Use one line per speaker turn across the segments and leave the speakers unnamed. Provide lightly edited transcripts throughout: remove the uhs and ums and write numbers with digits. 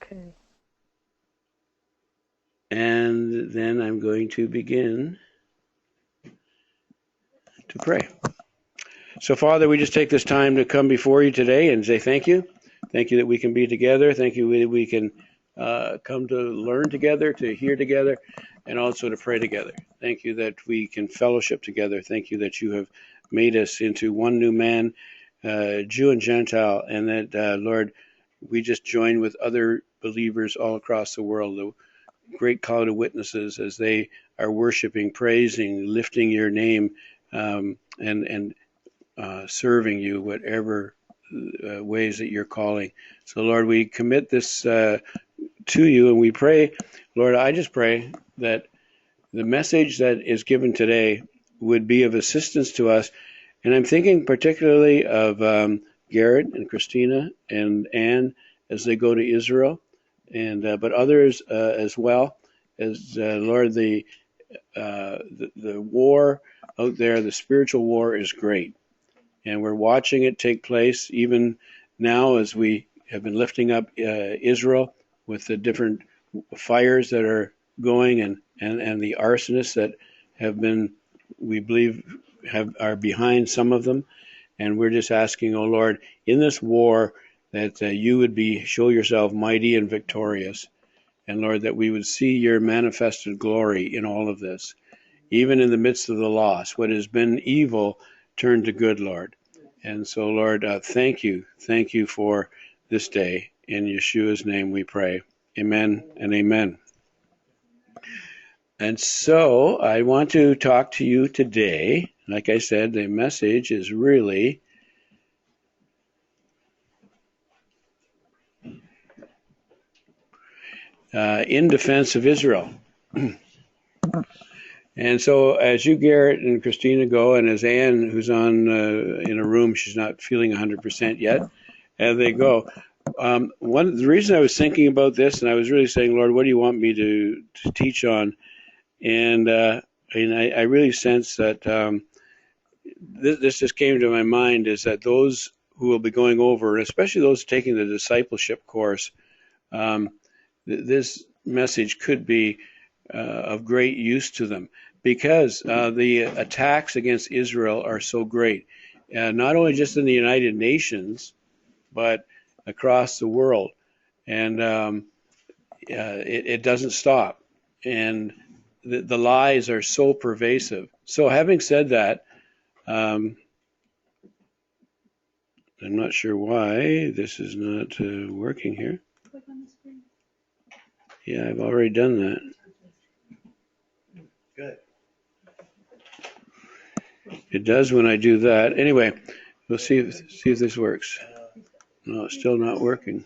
Okay.
And then I'm going to begin to pray. So, Father, we just take this time to come before you today and say thank you. Thank you that we can be together. Thank you that we can come to learn together, to hear together, and also to pray together. Thank you that we can fellowship together. Thank you that you have made us into one new man, Jew and Gentile, and that, Lord, we just join with other believers all across the world, the great cloud of witnesses as they are worshiping, praising, lifting your name, and serving you, whatever ways that you're calling. So, Lord, we commit this to you, and we pray, Lord, I just pray that the message that is given today would be of assistance to us. And I'm thinking particularly of Garrett and Christina and Anne as they go to Israel, and but others as well. As Lord, the war out there, the spiritual war is great. And we're watching it take place even now as we have been lifting up Israel with the different fires that are going and the arsonists that have been, we believe, are behind some of them. And we're just asking, oh Lord, in this war that you would show yourself mighty and victorious. And Lord, that we would see your manifested glory in all of this, even in the midst of the loss. What has been evil turned to good, Lord. And so, Lord, thank you. Thank you for this day. In Yeshua's name we pray. Amen and amen. And so I want to talk to you today. Like I said, the message is really in defense of Israel. And so as you, Garrett, and Christina go, and as Anne, who's on in a room, she's not feeling 100% yet, and they go. The reason I was thinking about this, and I was really saying, Lord, what do you want me to teach on? And I really sense that this just came to my mind, is that those who will be going over, and especially those taking the discipleship course, this message could be of great use to them, because the attacks against Israel are so great, not only just in the United Nations, but across the world. And it doesn't stop. And the lies are so pervasive. So having said that, I'm not sure why this is not working here. Yeah, I've already done that.
Good.
It does when I do that. Anyway, we'll see if this works. No, it's still not working.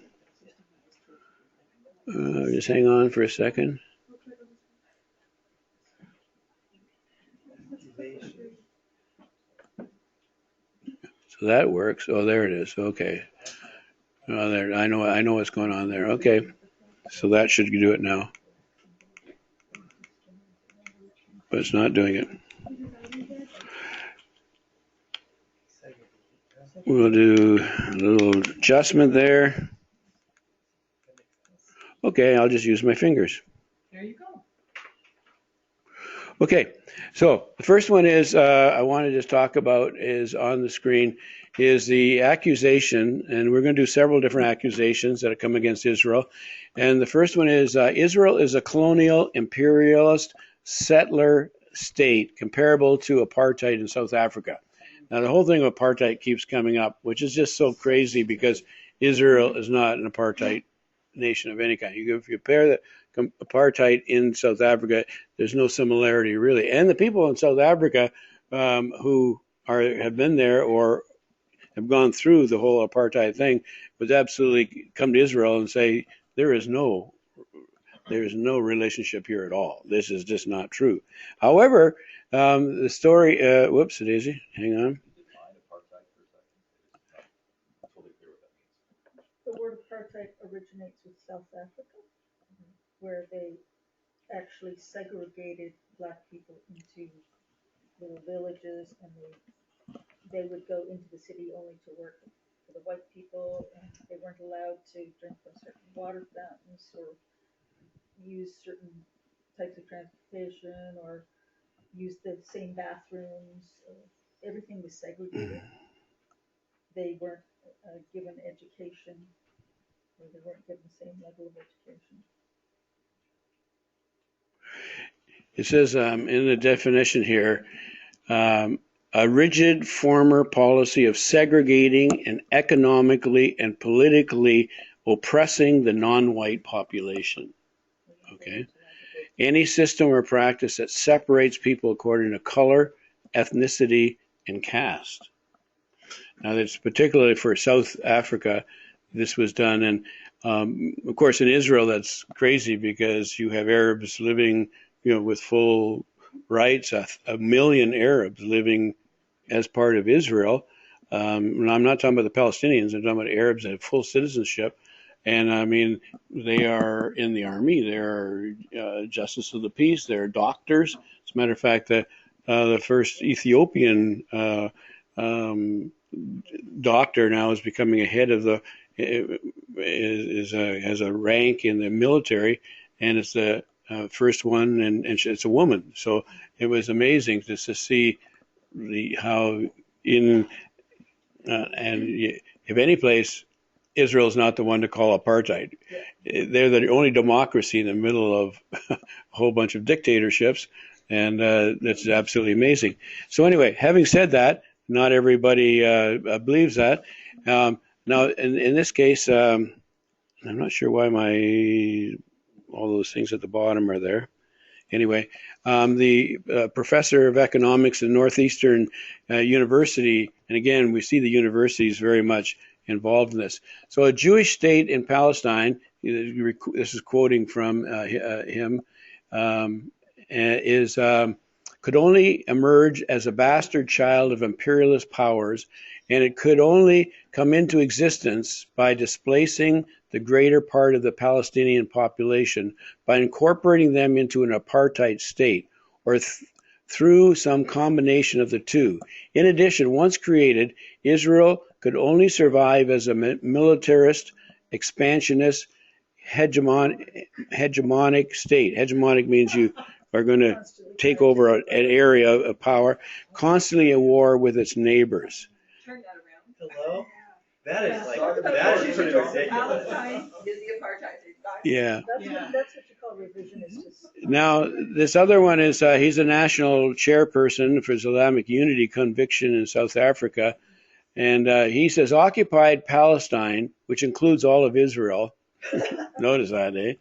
Just hang on for a second. So that works. Oh, there it is. Okay. Oh, there. I know what's going on there. Okay. So that should do it now. But it's not doing it. We'll do a little adjustment there. Okay, I'll just use my fingers.
There you go.
Okay, so the first one is I want to just talk about is on the screen is the accusation, and we're going to do several different accusations that have come against Israel. And the first one is Israel is a colonial, imperialist, settler state comparable to apartheid in South Africa. Now, the whole thing of apartheid keeps coming up, which is just so crazy because Israel is not an apartheid nation of any kind. If you compare the apartheid in South Africa, there's no similarity really. And the people in South Africa who have been there or have gone through the whole apartheid thing would absolutely come to Israel and say there is no relationship here at all. This is just not true. However, the story. Whoops, Daisy, hang on.
The word apartheid originates with South Africa, where they actually segregated black people into little villages, and they would go into the city only to work for the white people, and they weren't allowed to drink from certain water fountains or use certain types of transportation or use the same bathrooms. Everything was segregated. They weren't given education, or they weren't given the same level of education.
It says in the definition here, a rigid former policy of segregating and economically and politically oppressing the non-white population. Okay. Any system or practice that separates people according to color, ethnicity, and caste. Now, that's particularly for South Africa, this was done. And of course, in Israel, that's crazy because you have Arabs living, with full rights, a million Arabs living as part of Israel. And I'm not talking about the Palestinians, I'm talking about Arabs that have full citizenship. And I mean, they are in the army, they're justice of the peace, they're doctors. As a matter of fact, the first Ethiopian doctor now is becoming a head of has a rank in the military, and it's the first one, and it's a woman. So it was amazing just to see how and if any place, Israel's not the one to call apartheid. They're the only democracy in the middle of a whole bunch of dictatorships, and that's absolutely amazing. So anyway, having said that, not everybody believes that. Now, in this case, I'm not sure why all those things at the bottom are there. Anyway, the professor of economics at Northeastern University, and again, we see the universities very much involved in this. So a Jewish state in Palestine, this is quoting from him, could only emerge as a bastard child of imperialist powers, and it could only come into existence by displacing the greater part of the Palestinian population, by incorporating them into an apartheid state, or through some combination of the two. In addition, once created, Israel could only survive as a militarist, expansionist, hegemonic state. Hegemonic means you are going to take over an area of power, constantly at war with its neighbors.
Turn that around.
Hello? That is pretty ridiculous.
Palestine is the apartheid.
Yeah.
That's what you call revisionist.
Now, this other one is he's a national chairperson for Islamic Unity Conviction in South Africa. And he says, occupied Palestine, which includes all of Israel, notice that,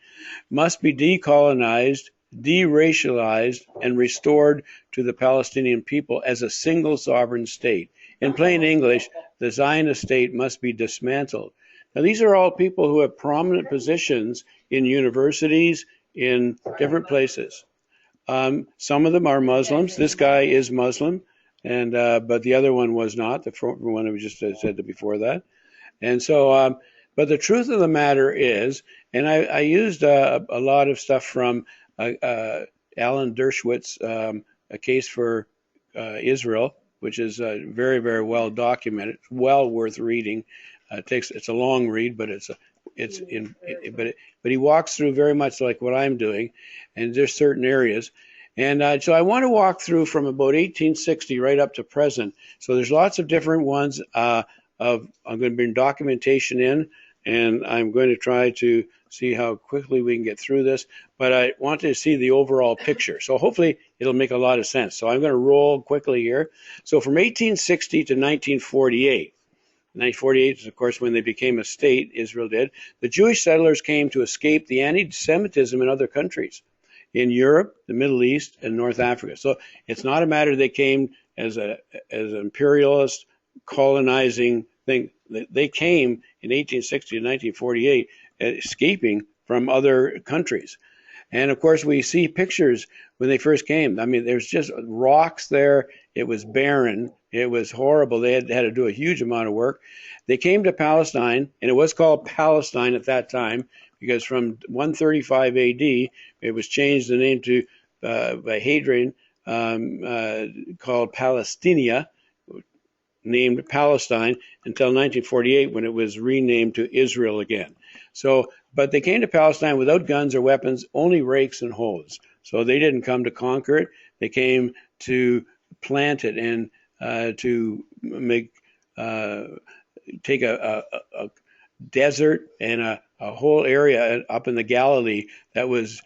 must be decolonized, deracialized, and restored to the Palestinian people as a single sovereign state. In plain English, the Zionist state must be dismantled. Now, these are all people who have prominent positions in universities, in different places. Some of them are Muslims. This guy is Muslim, and but the other one was not. The one we just said before that. And so, but the truth of the matter is, and I used a lot of stuff from Alan Dershowitz, A Case for Israel, which is very, very well documented. It's well worth reading. It's a long read, but but he walks through very much like what I'm doing, and there's certain areas. And so I want to walk through from about 1860 right up to present. So there's lots of different ones. I'm going to bring documentation in, and I'm going to try to see how quickly we can get through this. But I want to see the overall picture. So hopefully it'll make a lot of sense. So I'm going to roll quickly here. So from 1860 to 1948, 1948 is, of course, when they became a state, Israel did, the Jewish settlers came to escape the anti-Semitism in other countries, in Europe, the Middle East, and North Africa. So it's not a matter they came as an imperialist, colonizing thing. They came in 1860 to 1948 escaping from other countries. And of course, we see pictures when they first came. I mean, there's just rocks there. It was barren. It was horrible. They had to do a huge amount of work. They came to Palestine, and it was called Palestine at that time because from 135 AD, it was changed the name to by Hadrian, called Palestinia, named Palestine until 1948 when it was renamed to Israel again. So, but they came to Palestine without guns or weapons, only rakes and hoes. So they didn't come to conquer it. They came to plant it and to make take a desert and a whole area up in the Galilee that was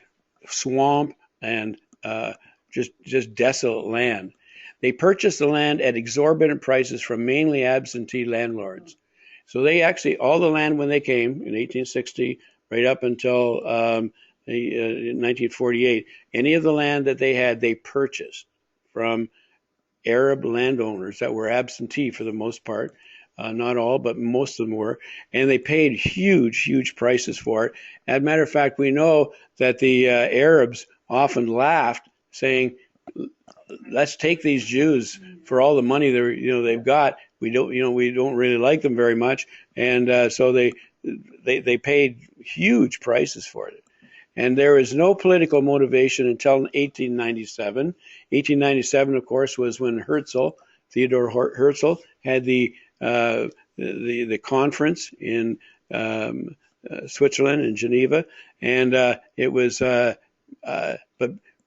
swamp and just desolate land. They purchased the land at exorbitant prices from mainly absentee landlords. So they actually, all the land when they came in 1860, right up until 1948, any of the land that they had, they purchased from Arab landowners that were absentee for the most part. Not all, but most of them were. And they paid huge, huge prices for it. As a matter of fact, we know that the Arabs often laughed, saying, let's take these Jews for all the money they've got. We don't really like them very much. And so they paid huge prices for it. And there was no political motivation until 1897. 1897, of course, was when Theodor Herzl, had the conference in Switzerland in Geneva, and it was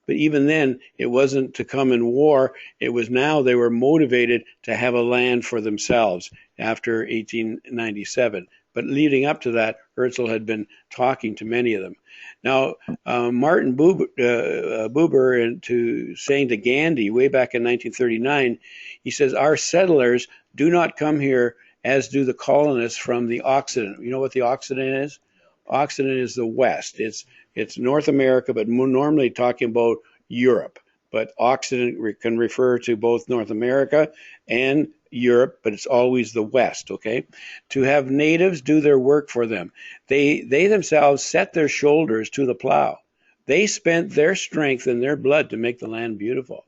but even then it wasn't to come in war. It was now they were motivated to have a land for themselves after 1897. But leading up to that, Herzl had been talking to many of them. Now, Martin Buber, saying to Gandhi way back in 1939, he says, our settlers do not come here as do the colonists from the Occident. You know what the Occident is? Occident is the West. It's North America, but normally talking about Europe. But Occident can refer to both North America and Europe, but it's always the West, okay? To have natives do their work for them. They themselves set their shoulders to the plow. They spent their strength and their blood to make the land beautiful.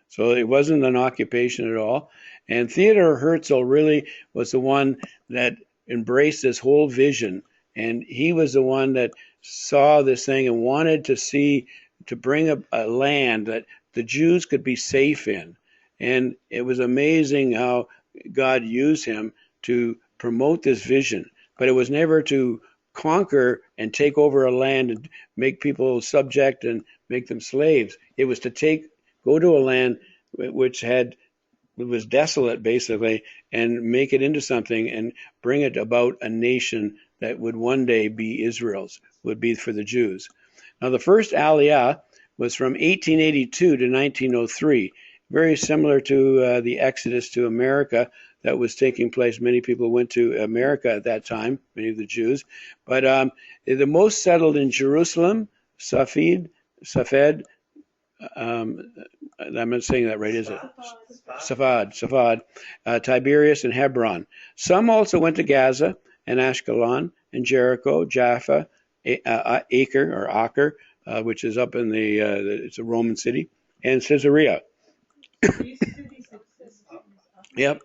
So it wasn't an occupation at all. And Theodor Herzl really was the one that embraced this whole vision. And he was the one that saw this thing and wanted to bring a land that the Jews could be safe in. And it was amazing how God used him to promote this vision. But it was never to conquer and take over a land and make people subject and make them slaves. It was to go to a land which was desolate, basically, and make it into something and bring it about a nation that would one day be Israel's, would be for the Jews. Now, the first Aliyah was from 1882 to 1903, very similar to the Exodus to America that was taking place. Many people went to America at that time, many of the Jews. But the most settled in Jerusalem, Safed, I'm not saying that right, is it? Safad, Tiberias, and Hebron. Some also went to Gaza and Ashkelon and Jericho, Jaffa, Acre, which is up in it's a Roman city, and Caesarea. Yep.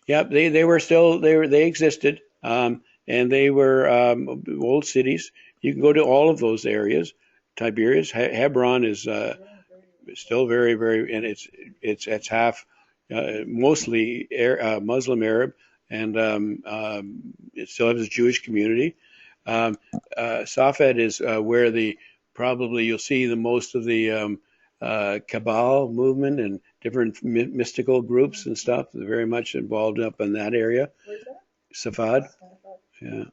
They existed, and they were old cities. You can go to all of those areas. Tiberias, Hebron is still very, very, and it's half mostly Muslim Arab, and it still has a Jewish community. Safed is where probably you'll see the most of the Cabal movement and different mystical groups and stuff. They're very much involved up in that area. Safed, yeah,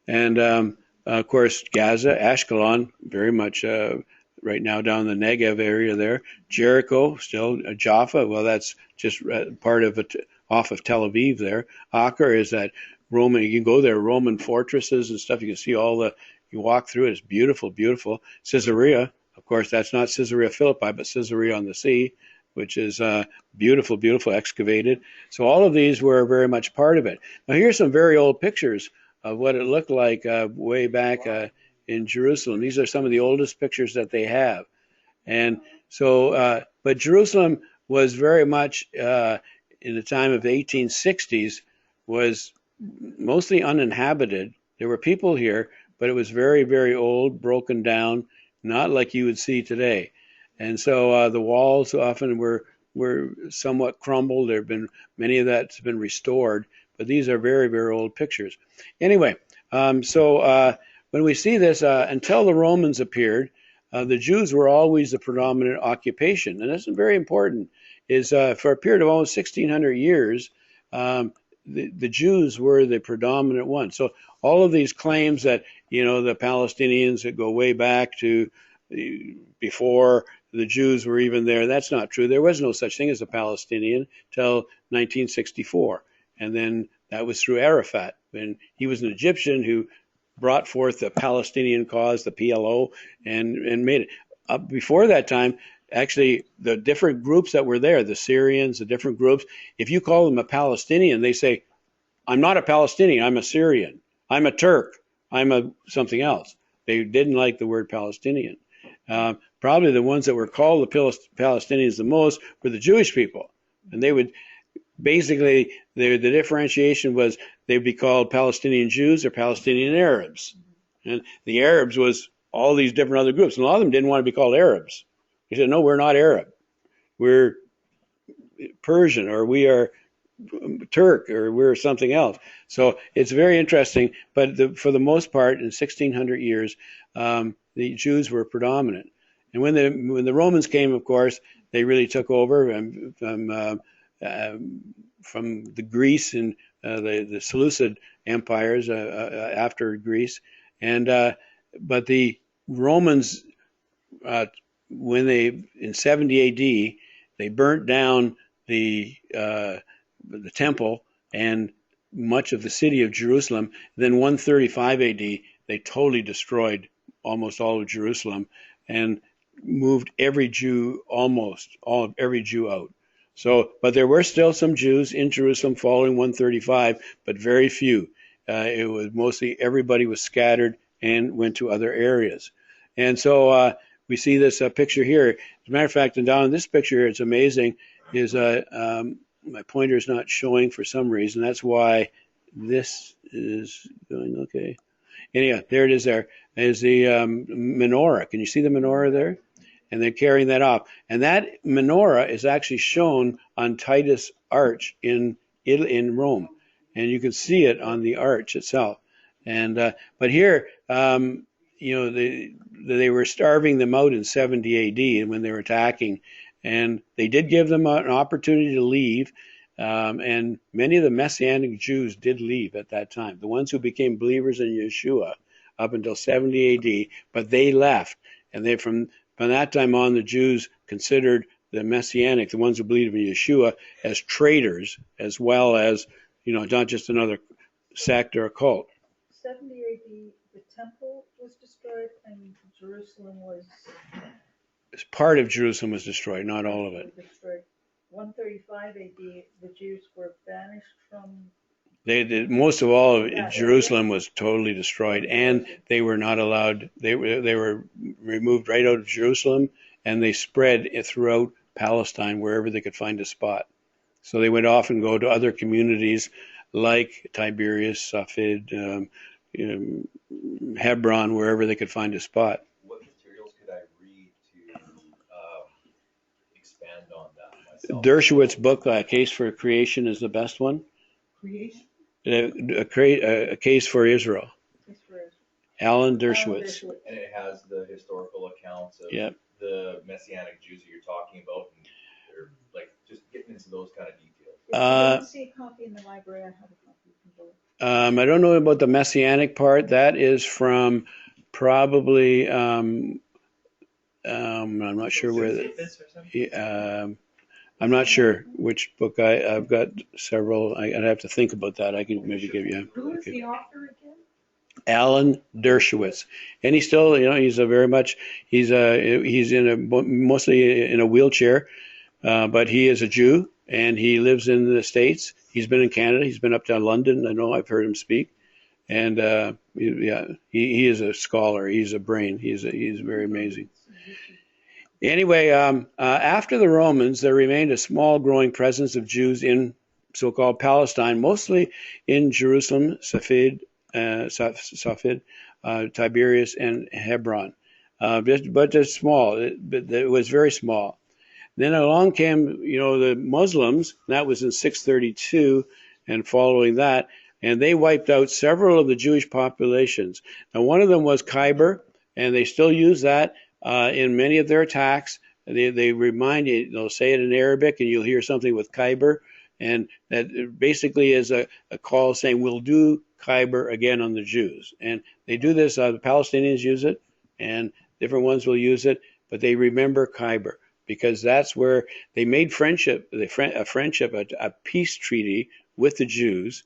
and of course Gaza, Ashkelon, very much right now down the Negev area there. Jericho, still Jaffa. Well, that's just part of it off of Tel Aviv there. Acre is that Roman. You can go there, Roman fortresses and stuff. You can see you walk through it. It's beautiful, beautiful. Caesarea, of course, that's not Caesarea Philippi, but Caesarea on the sea, which is beautiful, beautiful, excavated. So all of these were very much part of it. Now here's some very old pictures of what it looked like way back in Jerusalem. These are some of the oldest pictures that they have. And so, but Jerusalem was very much, in the time of the 1860s, was mostly uninhabited. There were people here, but it was very, very old, broken down, not like you would see today. And so the walls often were were somewhat crumbled. There have been many of that's been restored, but these are very, very old pictures. Anyway, when we see this, until the Romans appeared, the Jews were always the predominant occupation, and that's very important. Is for a period of almost 1,600 years, the Jews were the predominant one. So all of these claims that, the Palestinians that go way back to before the Jews were even there, that's not true. There was no such thing as a Palestinian till 1964. And then that was through Arafat. And he was an Egyptian who brought forth the Palestinian cause, the PLO, and made it. Before that time, actually, the different groups that were there, the Syrians, the different groups, if you call them a Palestinian, they say, I'm not a Palestinian, I'm a Syrian. I'm a Turk. I'm a something else. They didn't like the word Palestinian. Probably the ones that were called the Palestinians the most were the Jewish people. And they would, basically, the differentiation was they would be called Palestinian Jews or Palestinian Arabs. And the Arabs was all these different other groups. And a lot of them didn't want to be called Arabs. They said, no, we're not Arab. We're Persian, or we are Turk, or we're something else. So it's very interesting. But for the most part, in 1,600 years, the Jews were predominant. And when the Romans came, of course, they really took over from the Greece and the Seleucid empires after Greece. But the Romans, when in 70 AD, they burnt down the temple and much of the city of Jerusalem. Then 135 AD, they totally destroyed almost all of Jerusalem and moved every Jew, every Jew out. So, but there were still some Jews in Jerusalem following 135, but very few. It was mostly everybody was scattered and went to other areas. And so we see this picture here. As a matter of fact, and down in this picture here, it's amazing, is my pointer is not showing for some reason. That's why this is going okay. Anyhow, there it is. There is the menorah. Can you see the menorah there? And they're carrying that off. And that menorah is actually shown on Titus Arch in Rome. And you can see it on the arch itself. And but here, they were starving them out in 70 AD and when they were attacking. And they did give them an opportunity to leave. And many of the Messianic Jews did leave at that time. The ones who became believers in Yeshua up until 70 AD, but they left. And from that time on, the Jews considered the Messianic, the ones who believed in Yeshua, as traitors, as well as, not just another sect or a cult.
70 AD, the temple was destroyed and Jerusalem was...
Part of Jerusalem was destroyed, not all of it.
Destroyed. 135 AD, the Jews were banished from...
Most of all of Jerusalem was totally destroyed, and they were not allowed. They were removed right out of Jerusalem, and they spread throughout Palestine wherever they could find a spot. So they would often go to other communities like Tiberias, Safed, Hebron, wherever they could find a spot.
What materials could I read to expand on that myself?
Dershowitz's book, A Case for Creation, is the best one.
Creation?
A Case for Israel. Alan Dershowitz.
And it has the historical accounts of the Messianic Jews that you're talking about, and they're like just getting into those kind of details.
If you didn't see a copy in the library, I have a copy. You can go.
I don't know about the Messianic part. That is from probably, I'm not sure where. I'm not sure which book. I've got several. I'd have to think about that. I can maybe give you.
Who is the author again?
Alan Dershowitz, and he's still, he's mostly in a wheelchair, but he is a Jew and he lives in the States. He's been in Canada. He's been up to London. I know I've heard him speak, and he is a scholar. He's a brain. He's very amazing. Anyway, after the Romans, there remained a small growing presence of Jews in so-called Palestine, mostly in Jerusalem, Safed, Tiberias, and Hebron. But just small. It was very small. Then along came, the Muslims. That was in 632 and following that, and they wiped out several of the Jewish populations. Now, one of them was Khyber, and they still use that in many of their attacks. They remind you, they'll say it in Arabic, and you'll hear something with Khyber, and that basically is a call saying, we'll do Khyber again on the Jews. And they do this, the Palestinians use it, and different ones will use it, but they remember Khyber, because that's where they made a peace treaty with the Jews,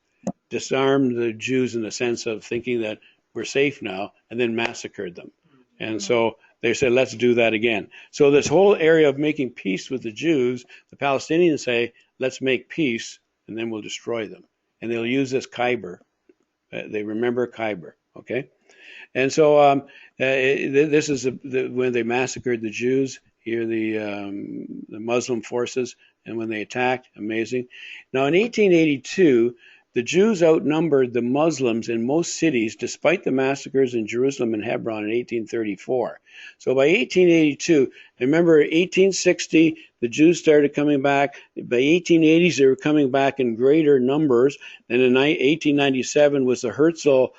disarmed the Jews in the sense of thinking that we're safe now, and then massacred them. And so they said, let's do that again. So this whole area of making peace with the Jews, the Palestinians say, let's make peace, and then we'll destroy them. And they'll use this Khyber. They remember Khyber, okay? And so this is when they massacred the Jews, here the Muslim forces, and when they attacked, amazing. Now in 1882, the Jews outnumbered the Muslims in most cities, despite the massacres in Jerusalem and Hebron in 1834. So by 1882, remember 1860, the Jews started coming back. By 1880s, they were coming back in greater numbers. And in 1897 was the Herzl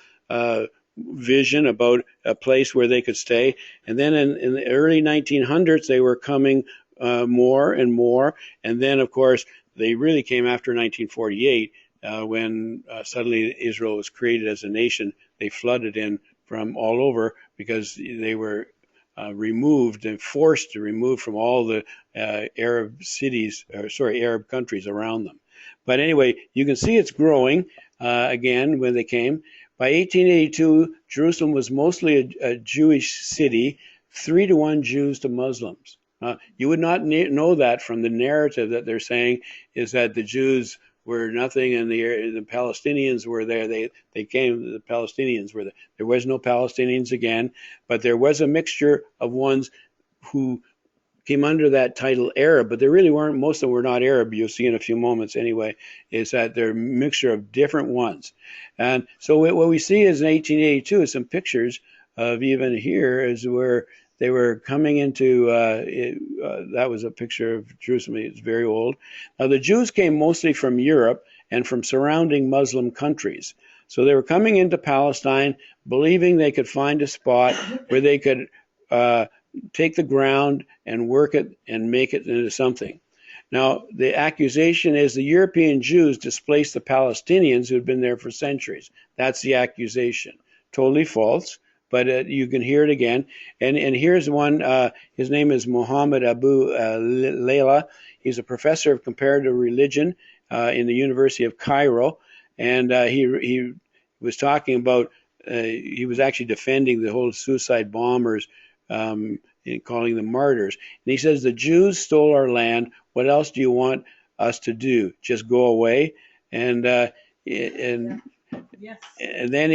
vision about a place where they could stay. And then in the early 1900s, they were coming more and more. And then, of course, they really came after 1948. When suddenly Israel was created as a nation, they flooded in from all over because they were removed and forced to remove from all the Arab countries around them. But anyway, you can see it's growing again when they came. By 1882, Jerusalem was mostly a Jewish city, 3-to-1 Jews to Muslims. You would not know that from the narrative that they're saying is that the Jews were nothing, and the Palestinians were there. The Palestinians were there. There was no Palestinians again, but there was a mixture of ones who came under that title Arab, but they really weren't. Most of them were not Arab. You'll see in a few moments anyway, is that they're a mixture of different ones. And so what we see is in 1882 is some pictures of even here is where they were coming into, that was a picture of Jerusalem. It's very old. Now, the Jews came mostly from Europe and from surrounding Muslim countries. So they were coming into Palestine, believing they could find a spot where they could take the ground and work it and make it into something. Now, the accusation is the European Jews displaced the Palestinians who had been there for centuries. That's the accusation. Totally false. But you can hear it again. And here's one. His name is Mohammed Abu Layla. He's a professor of comparative religion in the University of Cairo. And he was talking about, he was actually defending the whole suicide bombers and calling them martyrs. And he says, the Jews stole our land. What else do you want us to do? Just go away? And
Yes.
and then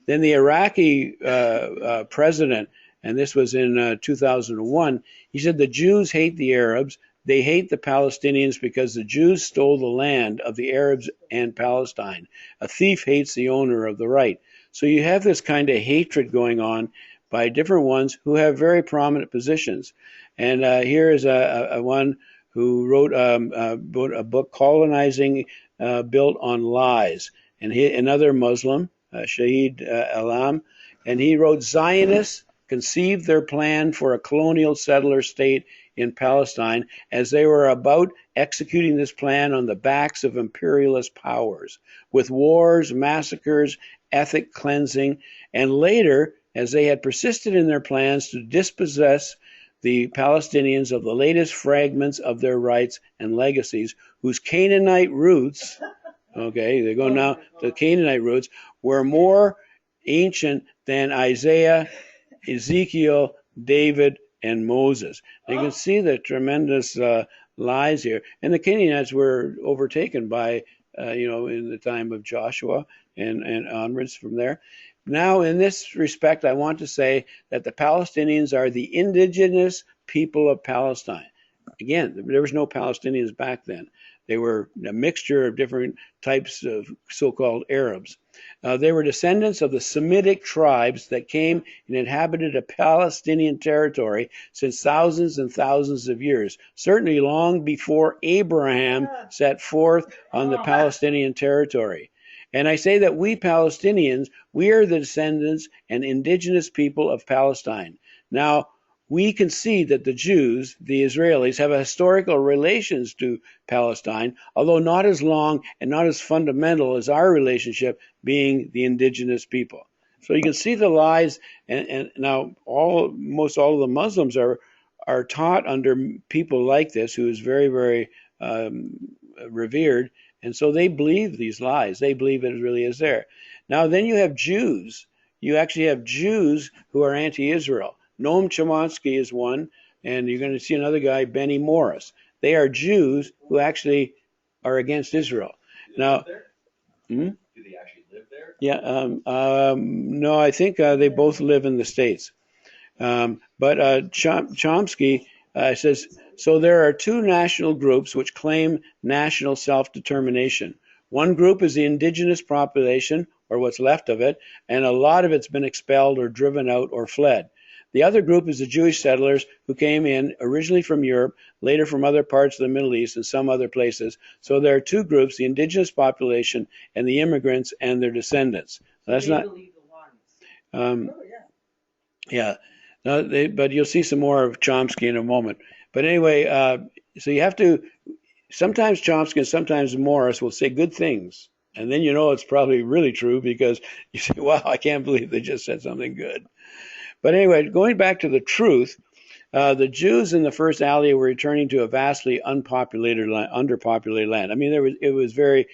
then the Iraqi president, and this was in 2001, he said the Jews hate the Arabs. They hate the Palestinians because the Jews stole the land of the Arabs and Palestine. A thief hates the owner of the right. So you have this kind of hatred going on by different ones who have very prominent positions. And here is a one who wrote a book, Colonizing Built on Lies. And another Muslim, Shahid Alam, and he wrote, Zionists conceived their plan for a colonial settler state in Palestine as they were about executing this plan on the backs of imperialist powers, with wars, massacres, ethnic cleansing, and later, as they had persisted in their plans to dispossess the Palestinians of the latest fragments of their rights and legacies, whose Canaanite roots, okay, they go now to Canaanite roots, were more ancient than Isaiah, Ezekiel, David, and Moses. You can see the tremendous lies here. And the Canaanites were overtaken by, in the time of Joshua and onwards from there. Now, in this respect, I want to say that the Palestinians are the indigenous people of Palestine. Again, there was no Palestinians back then. They were a mixture of different types of so-called Arabs. They were descendants of the Semitic tribes that came and inhabited a Palestinian territory since thousands and thousands of years, certainly long before Abraham set forth on the Palestinian territory. And I say that we Palestinians, we are the descendants and indigenous people of Palestine. Now, we can see that the Jews, the Israelis, have a historical relations to Palestine, although not as long and not as fundamental as our relationship being the indigenous people. So you can see the lies, and now most all of the Muslims are taught under people like this, who is very, very revered, and so they believe these lies. They believe it really is there. Now then you have Jews. You actually have Jews who are anti-Israel. Noam Chomsky is one, and you're going to see another guy, Benny Morris. They are Jews who actually are against Israel. Now,
do they actually live there?
Yeah, no, I think they both live in the States. But Chomsky says, so there are two national groups which claim national self-determination. One group is the indigenous population, or what's left of it, and a lot of it's been expelled or driven out or fled. The other group is the Jewish settlers who came in originally from Europe, later from other parts of the Middle East and some other places. So there are two groups, the indigenous population and the immigrants and their descendants. That's not. Yeah. No, but you'll see some more of Chomsky in a moment. But anyway, so you have to, sometimes Chomsky and sometimes Morris will say good things. And then you know it's probably really true because you say, wow, I can't believe they just said something good. But anyway, going back to the truth, the Jews in the first aliyah were returning to a vastly underpopulated land. I mean, it was very,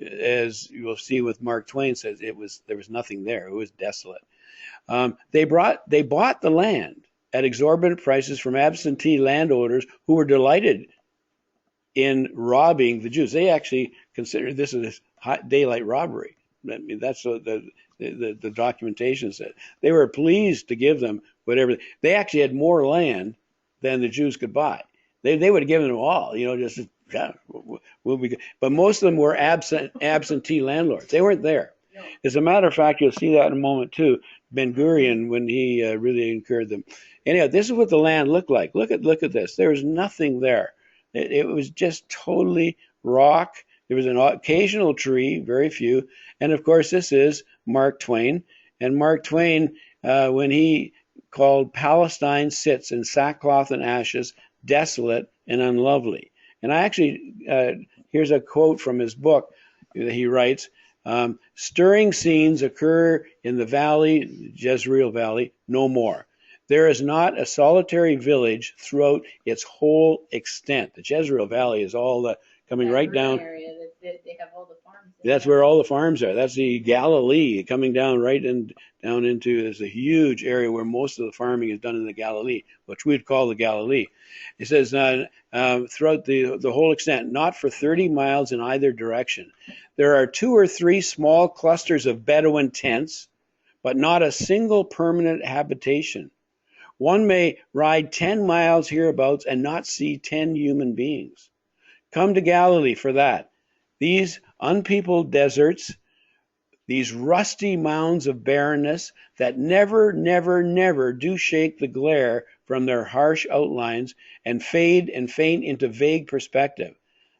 as you will see with Mark Twain says, there was nothing there. It was desolate. They bought the land at exorbitant prices from absentee landowners who were delighted in robbing the Jews. They actually considered this as daylight robbery. I mean, that's what the documentation said. They were pleased to give them whatever. They actually had more land than the Jews could buy. They would have given them all, just, yeah, we'll be good. But most of them were absentee landlords. They weren't there. As a matter of fact, you'll see that in a moment too. Ben Gurion, when he really encouraged them. Anyhow, this is what the land looked like. Look at this. There was nothing there. It was just totally rock. There was an occasional tree, very few. And of course, this is Mark Twain. And Mark Twain, when he called Palestine sits in sackcloth and ashes, desolate and unlovely. And I actually, here's a quote from his book that he writes, stirring scenes occur in the valley, Jezreel Valley, no more. There is not a solitary village throughout its whole extent. The Jezreel Valley is all the coming right down.
Area that they have all the farms.
That's where all the farms are. That's the Galilee coming down right down into. There's a huge area where most of the farming is done in the Galilee, which we'd call the Galilee. It says throughout the whole extent, not for 30 miles in either direction. There are 2 or 3 small clusters of Bedouin tents, but not a single permanent habitation. One may ride 10 miles hereabouts and not see 10 human beings. Come to Galilee for that. These unpeopled deserts, these rusty mounds of barrenness that never, never, never do shake the glare from their harsh outlines and fade and faint into vague perspective.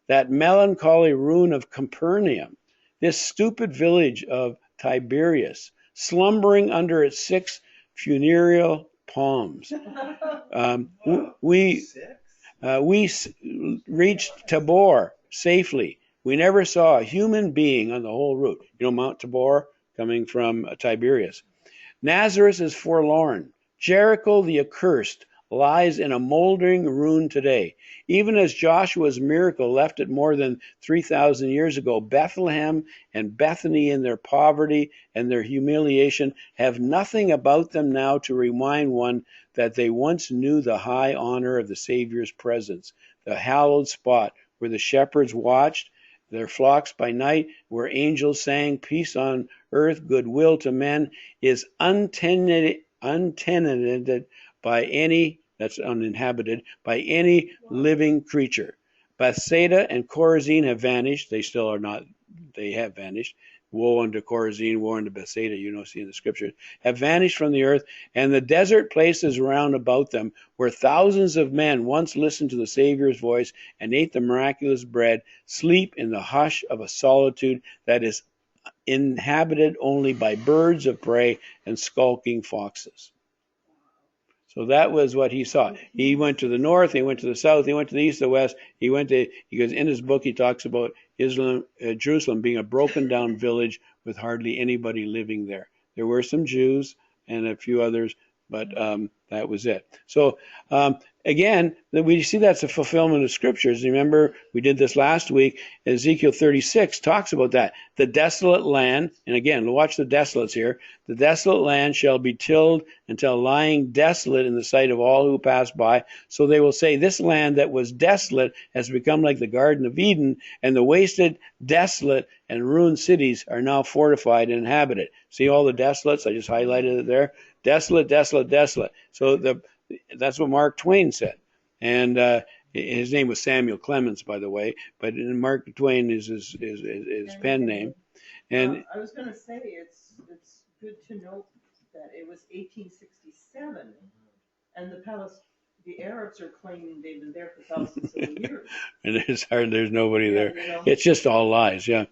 That melancholy ruin of Capernaum, this stupid village of Tiberias, slumbering under its 6 funereal palms. We reached Tabor safely. We never saw a human being on the whole route. Mount Tabor coming from Tiberias. Nazareth is forlorn. Jericho the accursed lies in a moldering ruin today. Even as Joshua's miracle left it more than 3,000 years ago, Bethlehem and Bethany in their poverty and their humiliation have nothing about them now to remind one that they once knew the high honor of the Savior's presence, the hallowed spot where the shepherds watched their flocks by night, where angels sang peace on earth, goodwill to men, is untenanted by any, that's uninhabited, by any living creature. Bethsaida and Chorazin have vanished. They still are not, they have vanished. woe unto Chorazin, woe unto Bethsaida, see in the scriptures, have vanished from the earth, and the desert places round about them, where thousands of men once listened to the Savior's voice and ate the miraculous bread, sleep in the hush of a solitude that is inhabited only by birds of prey and skulking foxes. So that was what he saw. He went to the north, he went to the south, he went to the east, the west. He goes in his book, he talks about Jerusalem being a broken down village with hardly anybody living there. There were some Jews and a few others, but that was it. So again, we see that's a fulfillment of scriptures. Remember, we did this last week. Ezekiel 36 talks about that. The desolate land, and again, watch the desolates here. The desolate land shall be tilled until lying desolate in the sight of all who pass by. So they will say, this land that was desolate has become like the Garden of Eden, and the wasted, desolate, and ruined cities are now fortified and inhabited. See all the desolates? I just highlighted it there. Desolate, desolate, desolate. So that's what Mark Twain said. And his name was Samuel Clemens, by the way, but Mark Twain is his pen name. And
I was going to say it's good to note that it was 1867, and the Arabs are claiming they've been there for thousands of years.
and there's nobody there.
You know?
It's just all lies, yeah.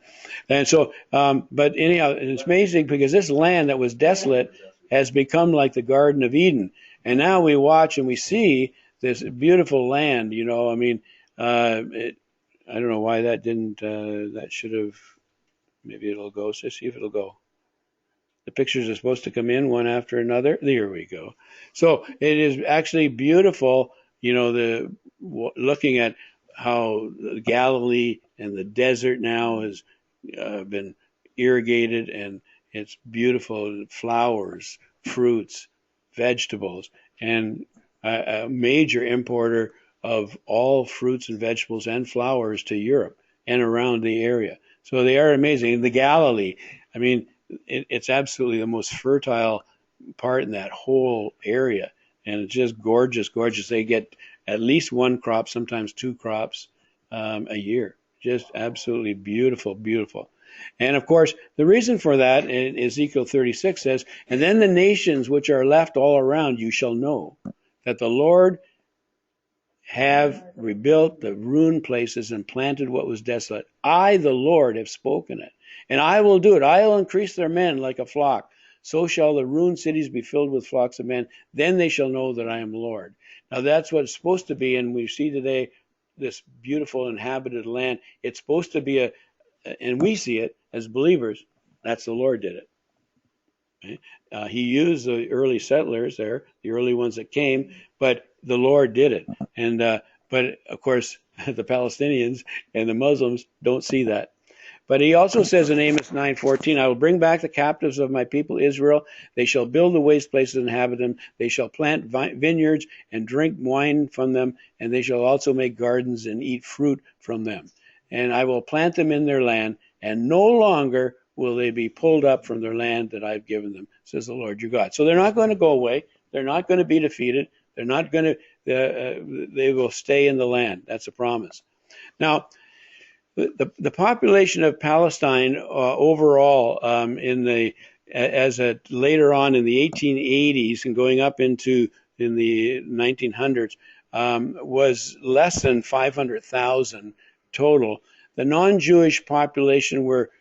And so, but anyhow, it's amazing because this land that was desolate has become like the Garden of Eden. And now we watch and we see this beautiful land, I mean, I don't know why that didn't, that should have, maybe it'll go. So see if it'll go. The pictures are supposed to come in one after another. There we go. So it is actually beautiful, looking at how Galilee and the desert now has been irrigated, and it's beautiful flowers, fruits, vegetables, and a major importer of all fruits and vegetables and flowers to Europe and around the area. So they are amazing. The Galilee, I mean, it's absolutely the most fertile part in that whole area. And it's just gorgeous, gorgeous. They get at least one crop, sometimes two crops a year. Just absolutely beautiful, beautiful. And of course, the reason for that, Ezekiel 36 says, and then the nations which are left all around you shall know that the Lord have rebuilt the ruined places and planted what was desolate. I, the Lord, have spoken it, and I will do it. I will increase their men like a flock. So shall the ruined cities be filled with flocks of men. Then they shall know that I am Lord. Now that's what it's supposed to be, and we see today this beautiful inhabited land. It's supposed to be and we see it as believers. That's the Lord did it. Okay? He used the early settlers there, the early ones that came, but the Lord did it. And but of course, the Palestinians and the Muslims don't see that. But he also says in Amos 9:14, I will bring back the captives of my people Israel. They shall build the waste places and inhabit them. They shall plant vineyards and drink wine from them, and they shall also make gardens and eat fruit from them. And I will plant them in their land, and no longer will they be pulled up from their land that I've given them, says the Lord your God. So they're not going to go away. They're not going to be defeated. They're not going to, they will stay in the land. That's a promise. Now, the population of Palestine overall later on in the 1880s and going up in the 1900s was less than 500,000 total. The non-Jewish population were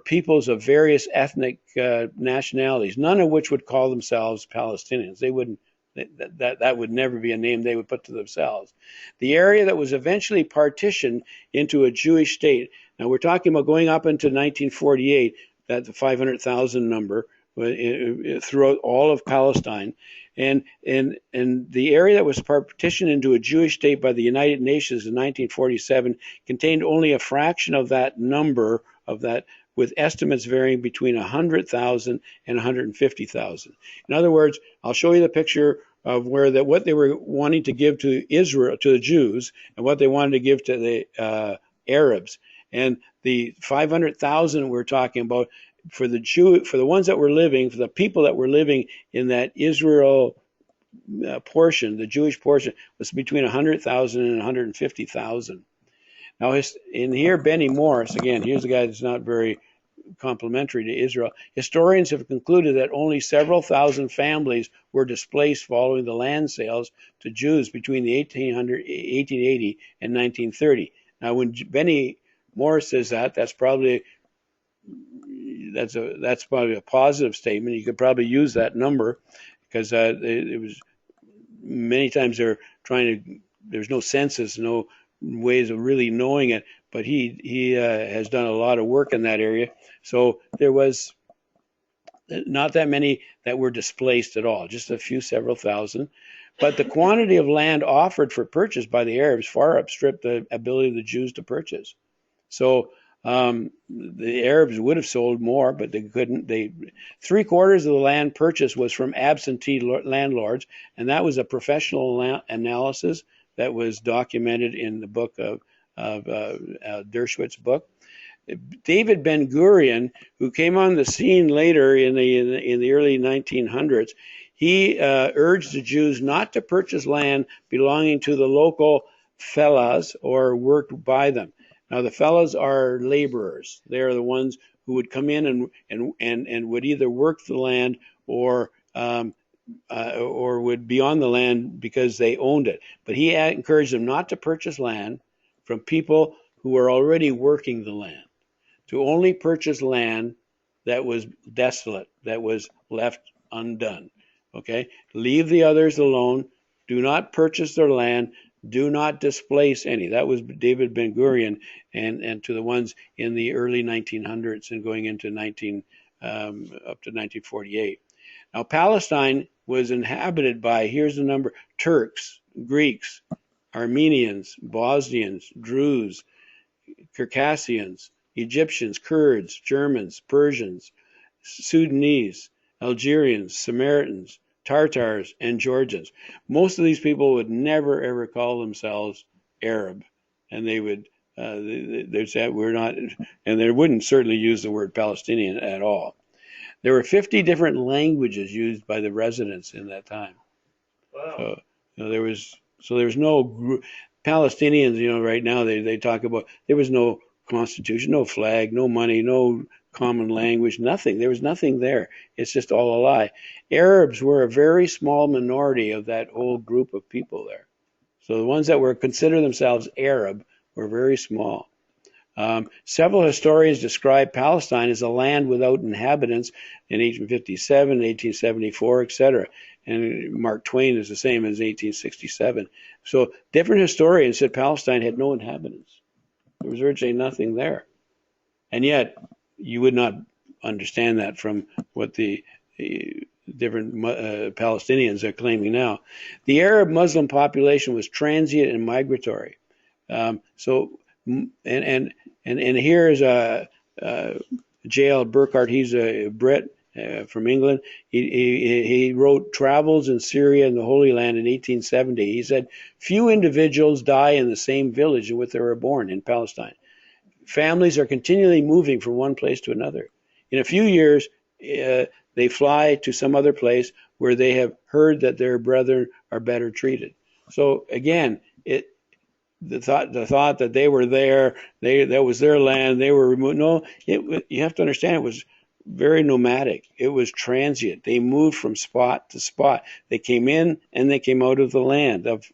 peoples of various ethnic nationalities, none of which would call themselves Palestinians. They wouldn't. That would never be a name they would put to themselves. The area that was eventually partitioned into a Jewish state. Now we're talking about going up into 1948, that the 500,000 number throughout all of Palestine, and the area that was partitioned into a Jewish state by the United Nations in 1947 contained only a fraction of that number of that, with estimates varying between 100,000 and 150,000. In other words, I'll show you the picture of what they were wanting to give to Israel, to the Jews, and what they wanted to give to the Arabs. And the 500,000 we're talking about for the ones that were living, for the people that were living in that Israel portion, the Jewish portion, was between 100,000 and 150,000. Now, in here, Benny Morris, again, here's a guy that's not very complementary to Israel. Historians have concluded that only several thousand families were displaced following the land sales to Jews between the 1880 and 1930. Now, when Benny Moore says that, that's probably a positive statement. You could probably use that number because it was many times there's no census, no ways of really knowing it, but he has done a lot of work in that area. So there was not that many that were displaced at all, just a few, several thousand. But the quantity of land offered for purchase by the Arabs far outstripped the ability of the Jews to purchase. So the Arabs would have sold more, but they couldn't. 3/4 of the land purchased was from absentee landlords, and that was a professional analysis that was documented in the book of Dershowitz's book. David Ben-Gurion, who came on the scene later in the early 1900s, he urged the Jews not to purchase land belonging to the local fellahs or worked by them. Now, the fellows are laborers. They are the ones who would come in and would either work the land or would be on the land because they owned it. But he encouraged them not to purchase land from people who were already working the land, to only purchase land that was desolate, that was left undone. Okay? Leave the others alone. Do not purchase their land. Do not displace any. That was David Ben-Gurion, and to the ones in the early 1900s and going into up to 1948. Now, Palestine was inhabited by, here's the number, Turks, Greeks, Armenians, Bosnians, Druze, Circassians, Egyptians, Kurds, Germans, Persians, Sudanese, Algerians, Samaritans, Tartars, and Georgians. Most of these people would never ever call themselves Arab, and they would they'd say we're not, and they wouldn't certainly use the word Palestinian at all. There were 50 different languages used by the residents in that time. Wow. So there was no Palestinians. Right now they talk about there was no constitution, no flag, no money, no common language, nothing. There was nothing there. It's just all a lie. Arabs were a very small minority of that whole group of people there. So the ones that were consider themselves Arab were very small. Several historians describe Palestine as a land without inhabitants in 1857, 1874, etc. And Mark Twain is the same as 1867. So different historians said Palestine had no inhabitants. There was virtually nothing there. And yet, you would not understand that from what the different Palestinians are claiming now. The Arab Muslim population was transient and migratory. And here is J.L. Burkhardt. He's a Brit from England. He wrote Travels in Syria and the Holy Land in 1870. He said, few individuals die in the same village in which they were born in Palestine. Families are continually moving from one place to another. In a few years, they fly to some other place where they have heard that their brethren are better treated. So again, the thought that they were there, that was their land, they were removed. No, you have to understand it was very nomadic. It was transient. They moved from spot to spot. They came in and they came out of the land of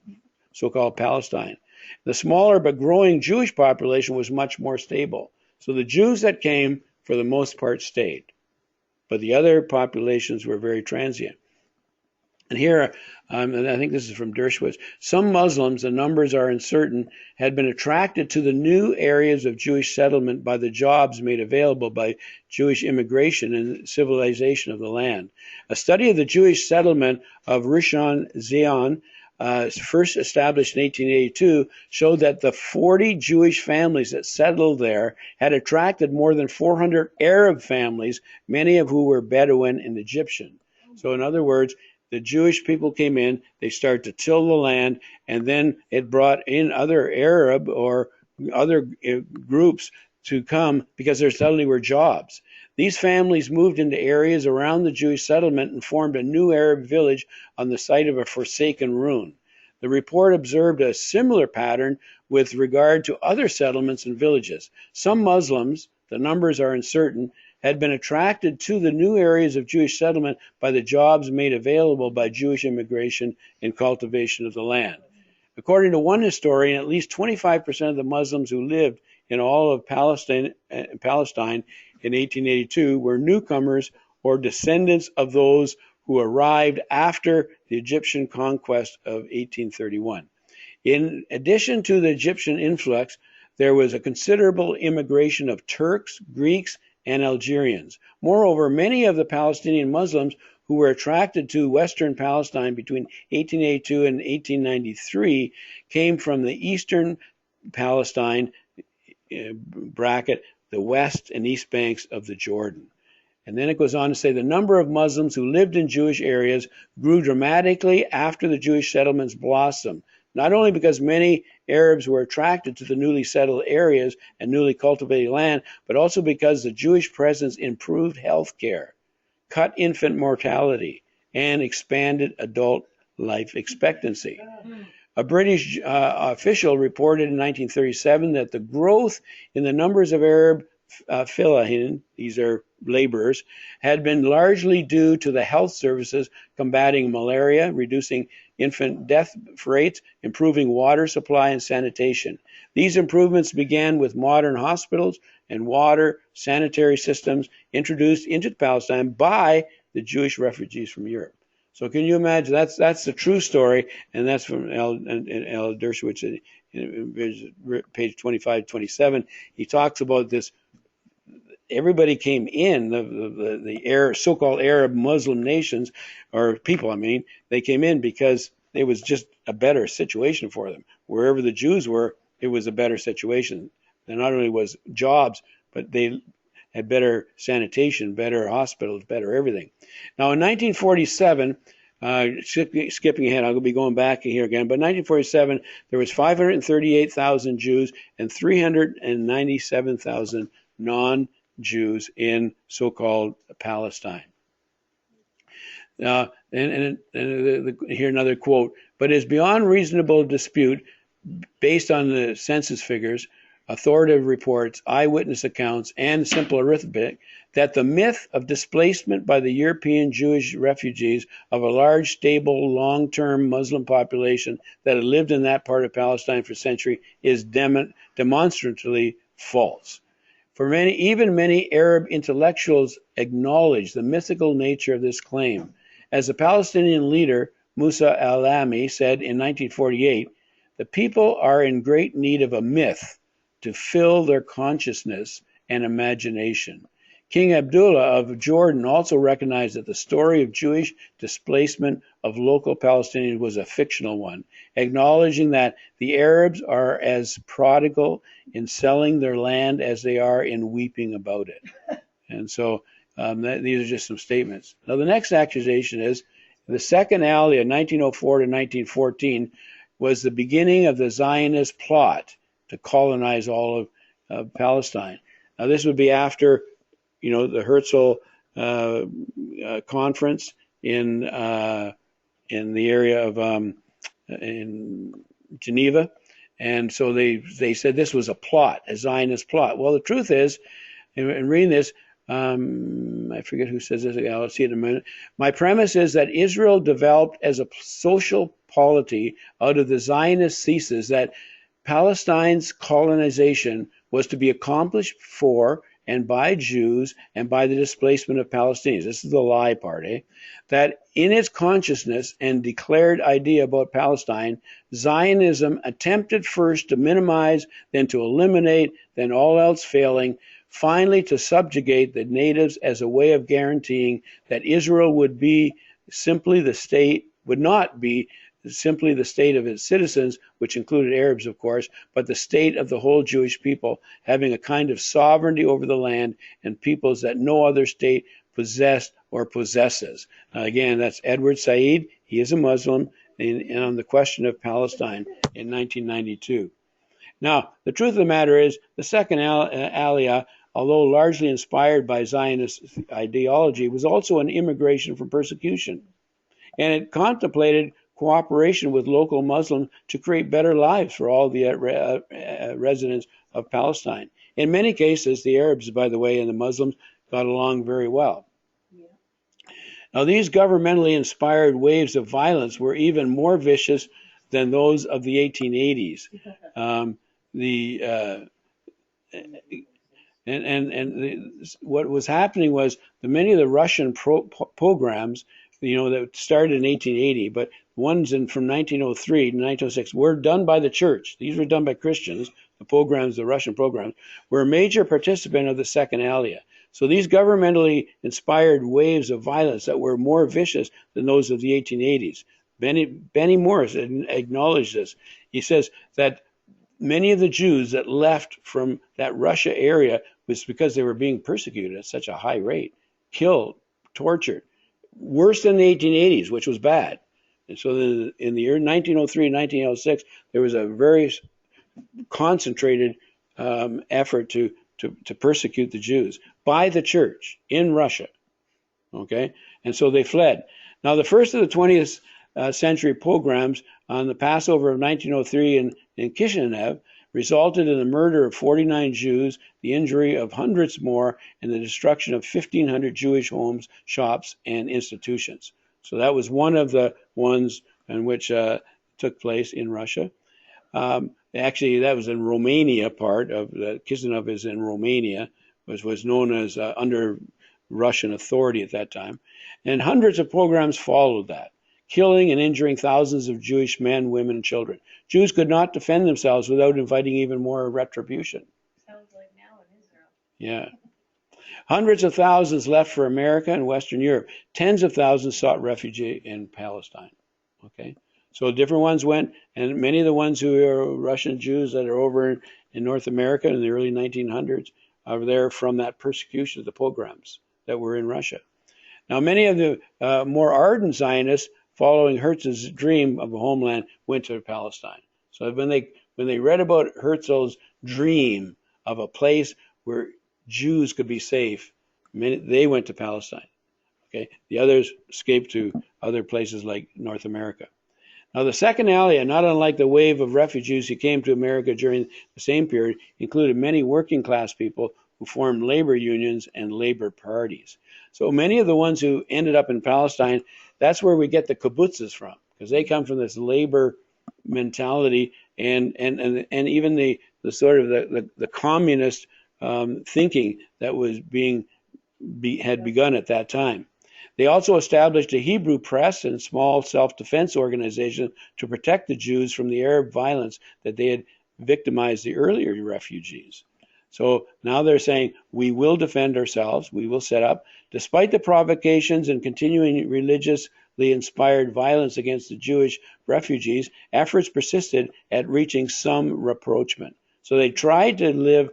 so-called Palestine. The smaller but growing Jewish population was much more stable. So the Jews that came, for the most part, stayed. But the other populations were very transient. And here, and I think this is from Dershowitz, some Muslims, the numbers are uncertain, had been attracted to the new areas of Jewish settlement by the jobs made available by Jewish immigration and civilization of the land. A study of the Jewish settlement of Rishon Zion, first established in 1882, showed that the 40 Jewish families that settled there had attracted more than 400 Arab families, many of who were Bedouin and Egyptian. So in other words, the Jewish people came in, they started to till the land, and then it brought in other Arab or other groups to come because there suddenly were jobs. These families moved into areas around the Jewish settlement and formed a new Arab village on the site of a forsaken ruin. The report observed a similar pattern with regard to other settlements and villages. Some Muslims, the numbers are uncertain, had been attracted to the new areas of Jewish settlement by the jobs made available by Jewish immigration and cultivation of the land. According to one historian, at least 25% of the Muslims who lived in all of Palestine in 1882 were newcomers or descendants of those who arrived after the Egyptian conquest of 1831. In addition to the Egyptian influx, there was a considerable immigration of Turks, Greeks, and Algerians. Moreover, many of the Palestinian Muslims who were attracted to Western Palestine between 1882 and 1893 came from the Eastern Palestine, bracket, the west and east banks of the Jordan. And then it goes on to say the number of Muslims who lived in Jewish areas grew dramatically after the Jewish settlements blossomed, not only because many Arabs were attracted to the newly settled areas and newly cultivated land, but also because the Jewish presence improved health care, cut infant mortality, and expanded adult life expectancy. A British official reported in 1937 that the growth in the numbers of Arab fellahin, these are laborers, had been largely due to the health services combating malaria, reducing infant death rates, improving water supply and sanitation. These improvements began with modern hospitals and water sanitary systems introduced into Palestine by the Jewish refugees from Europe. So can you imagine? That's the true story, and that's from L. Dershowitz in page 25, 27. He talks about this. Everybody came in, the so-called Arab Muslim nations, or people, I mean, they came in because it was just a better situation for them. Wherever the Jews were, it was a better situation. And not only was jobs, but they had better sanitation, better hospitals, better everything. Now in 1947, skipping ahead, I'll be going back here again, but in 1947, there was 538,000 Jews and 397,000 non-Jews in so-called Palestine. Here another quote, but it is beyond reasonable dispute, based on the census figures, authoritative reports, eyewitness accounts, and simple arithmetic, that the myth of displacement by the European Jewish refugees of a large, stable, long-term Muslim population that had lived in that part of Palestine for centuries is demonstratively false. For even many Arab intellectuals acknowledge the mythical nature of this claim. As the Palestinian leader, Musa al-Lami, said in 1948, the people are in great need of a myth to fill their consciousness and imagination. King Abdullah of Jordan also recognized that the story of Jewish displacement of local Palestinians was a fictional one, acknowledging that the Arabs are as prodigal in selling their land as they are in weeping about it. And so these are just some statements. Now the next accusation is the second Aliyah, 1904 to 1914, was the beginning of the Zionist plot to colonize all of Palestine. Now this would be after, the Herzl conference in the area of in Geneva, and so they said this was a plot, a Zionist plot. Well, the truth is, in reading this, I forget who says this. I'll see it in a minute. My premise is that Israel developed as a social polity out of the Zionist thesis that Palestine's colonization was to be accomplished for and by Jews and by the displacement of Palestinians. This is the lie part, that in its consciousness and declared idea about Palestine, Zionism attempted first to minimize, then to eliminate, then all else failing, finally to subjugate the natives as a way of guaranteeing that Israel would not be simply the state of its citizens, which included Arabs, of course, but the state of the whole Jewish people, having a kind of sovereignty over the land and peoples that no other state possessed or possesses. Again, that's Edward Said. He is a Muslim, and on the question of Palestine in 1992. Now, the truth of the matter is, the second Aliyah, although largely inspired by Zionist ideology, was also an immigration from persecution. And it contemplated cooperation with local Muslims to create better lives for all the residents of Palestine. In many cases, the Arabs, by the way, and the Muslims got along very well.
Yeah.
Now, these governmentally inspired waves of violence were even more vicious than those of the 1880s. What was happening was many of the Russian pogroms, that started in 1880, but ones from 1903 to 1906 were done by the church. These were done by Christians. The pogroms, the Russian pogroms, were a major participant of the Second Aliyah. So these governmentally inspired waves of violence that were more vicious than those of the 1880s. Benny Morris acknowledged this. He says that many of the Jews that left from that Russia area was because they were being persecuted at such a high rate, killed, tortured, worse than the 1880s, which was bad. And so in the year 1903 and 1906, there was a very concentrated effort to persecute the Jews by the church in Russia. Okay? And so they fled. Now, the first of the 20th century pogroms on the Passover of 1903 in Kishinev resulted in the murder of 49 Jews, the injury of hundreds more, and the destruction of 1,500 Jewish homes, shops, and institutions. So that was one of the ones in which took place in Russia. Actually, that was in Romania. Part of Kishinev is in Romania, which was known as under Russian authority at that time. And hundreds of pogroms followed that, killing and injuring thousands of Jewish men, women, and children. Jews could not defend themselves without inviting even more retribution.
Sounds like now in Israel.
Yeah. Hundreds of thousands left for America and Western Europe. Tens of thousands sought refuge in Palestine. Okay? So different ones went, and many of the ones who are Russian Jews that are over in North America in the early 1900s are there from that persecution of the pogroms that were in Russia. Now, many of the more ardent Zionists following Herzl's dream of a homeland went to Palestine. So when they read about Herzl's dream of a place where Jews could be safe, they went to Palestine. Okay, the others escaped to other places like North America. Now, the second Aliyah, not unlike the wave of refugees who came to America during the same period, included many working class people who formed labor unions and labor parties. So many of the ones who ended up in Palestine, that's where we get the kibbutzes from, because they come from this labor mentality and even the sort of the communist thinking that was had begun at that time. They also established a Hebrew press and small self-defense organization to protect the Jews from the Arab violence that they had victimized the earlier refugees. So now they're saying, we will defend ourselves, we will set up. Despite the provocations and continuing religiously inspired violence against the Jewish refugees, efforts persisted at reaching some rapprochement. So they tried to live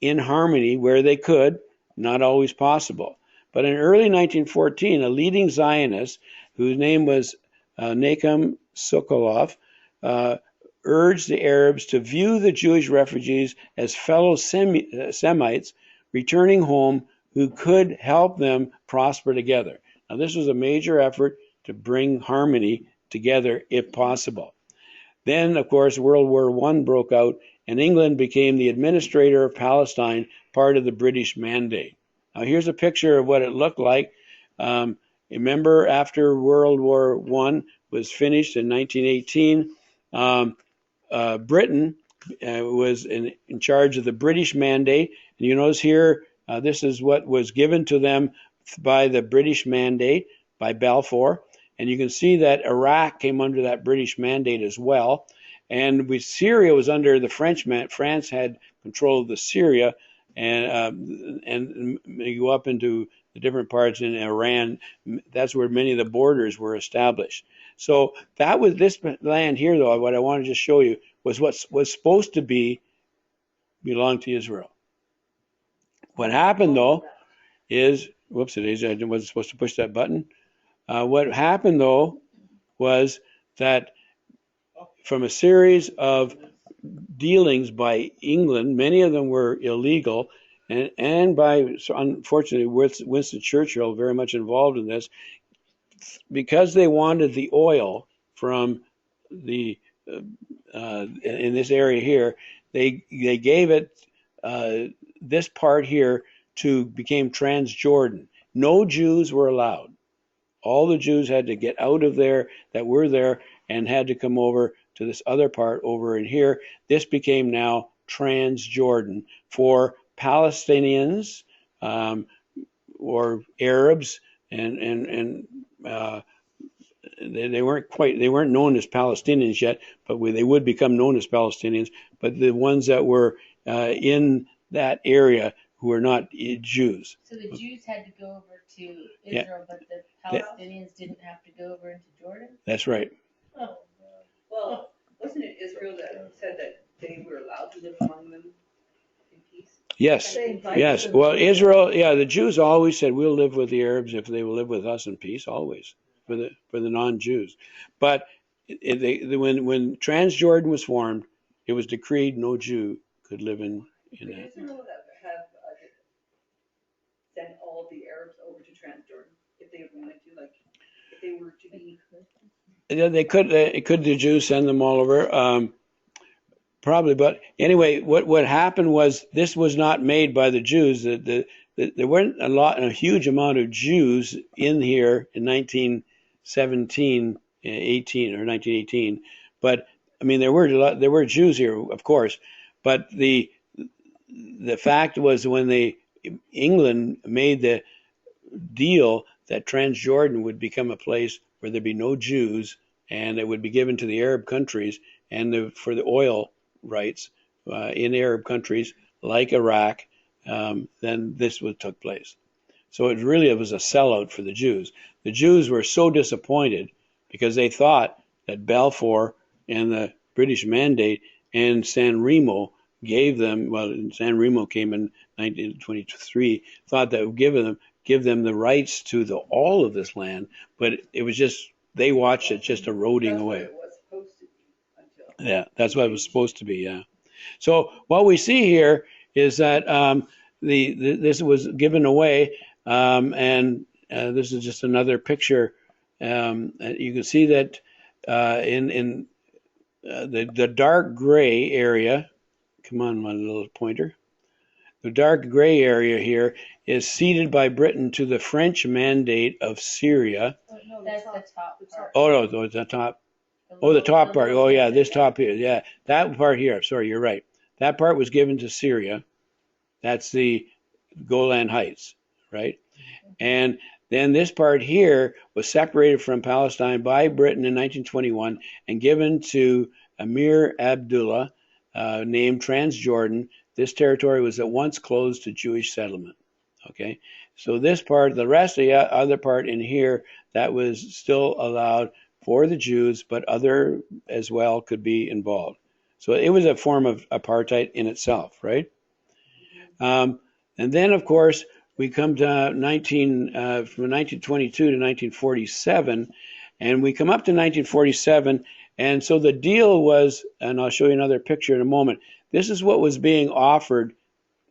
in harmony where they could, not always possible. But in early 1914, a leading Zionist, whose name was Nachum Sokolov, urged the Arabs to view the Jewish refugees as fellow Semites returning home who could help them prosper together. Now, this was a major effort to bring harmony together if possible. Then, of course, World War I broke out, and England became the administrator of Palestine, part of the British Mandate. Now, here's a picture of what it looked like. Remember, after World War I was finished in 1918, Britain was in charge of the British Mandate. And you notice here, this is what was given to them by the British Mandate, by Balfour. And you can see that Iraq came under that British Mandate as well. And Syria was under the French Mandate. France had control of the Syria. And you go up into the different parts in Iran. That's where many of the borders were established. So that was this land here, though. What I want to just show you was what was supposed to belong to Israel. What happened, though, is whoops! I wasn't supposed to push that button. What happened, though, was that from a series of dealings by England, many of them were illegal, and by, unfortunately, Winston Churchill very much involved in this, because they wanted the oil from the in this area here. They gave it this part here became Transjordan. No Jews were allowed. All the Jews had to get out of there that were there and had to come over to this other part over in here. This became now Transjordan for Palestinians or Arabs, and they weren't known as Palestinians yet, but they would become known as Palestinians. But the ones that were in that area who were not Jews.
So the Jews had to go over to Israel, but the Palestinians didn't have to go over into Jordan?
That's right.
Oh,
Well, wasn't it Israel that said that they were allowed to live among them in peace?
Yes.
They invited
Yes.
them.
Well, Israel, the Jews always said, we'll live with the Arabs if they will live with us in peace, always, for the non-Jews. But when Transjordan was formed, it was decreed no Jew could live in
But
that.
Israel have sent all the Arabs over to Transjordan if they wanted to, like, if they were to be.
Yeah, could the Jews send them all over? Probably, but anyway, what happened was this was not made by the Jews. There weren't a huge amount of Jews in here in 1917, 18 or 1918. But I mean, there were Jews here, of course. But the fact was when England made the deal that Transjordan would become a place where there'd be no Jews, and it would be given to the Arab countries and for the oil rights in Arab countries like Iraq, then this took place. So it was a sellout for the Jews. The Jews were so disappointed because they thought that Balfour and the British Mandate and San Remo gave them, San Remo came in 1923, thought that would give them the rights to all of this land, but it was just, they watched it just eroding away.
That's what it was supposed to be until.
Yeah, that's what it was supposed to be, yeah. So what we see here is that this was given away, and this is just another picture. You can see that in the dark gray area, come on, my little pointer. The dark gray area here is ceded by Britain to the French Mandate of Syria.
No,
That's the top part.
Oh, no, it's the top. Oh, the top part. Oh, yeah, this top here. Yeah, that part here. Sorry, you're right. That part was given to Syria. That's the Golan Heights, right? And then this part here was separated from Palestine by Britain in 1921 and given to Emir Abdullah, named Transjordan. This territory was at once closed to Jewish settlement. Okay, so this part, the rest of the other part in here, that was still allowed for the Jews, but other as well could be involved. So it was a form of apartheid in itself, right? And then, of course, we come to from 1922 to 1947, and we come up to 1947, and so the deal was, and I'll show you another picture in a moment. This is what was being offered.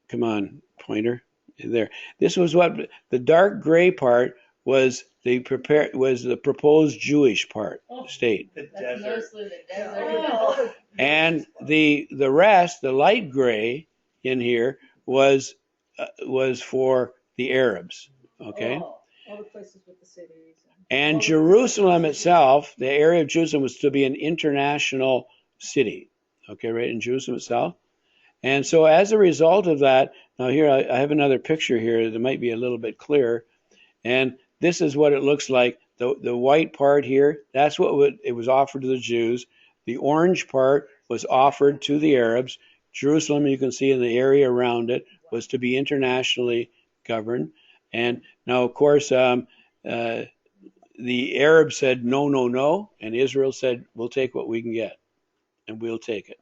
Come on, pointer, there. This was what the dark gray part was. The proposed Jewish part, state.
The
That's
desert.
mostly the desert.
Oh.
And the rest, the light gray in here, was for the Arabs. Okay.
Oh.
All the places with the cities.
And Jerusalem itself, the area of Jerusalem was to be an international city. Okay, right, in Jerusalem itself. And so as a result of that, now here I have another picture here that might be a little bit clearer. And this is what it looks like. The white part here, that's what it was offered to the Jews. The orange part was offered to the Arabs. Jerusalem, you can see in the area around it, was to be internationally governed. And now, of course, the Arabs said no, no, no, and Israel said, we'll take what we can get, and we'll take it.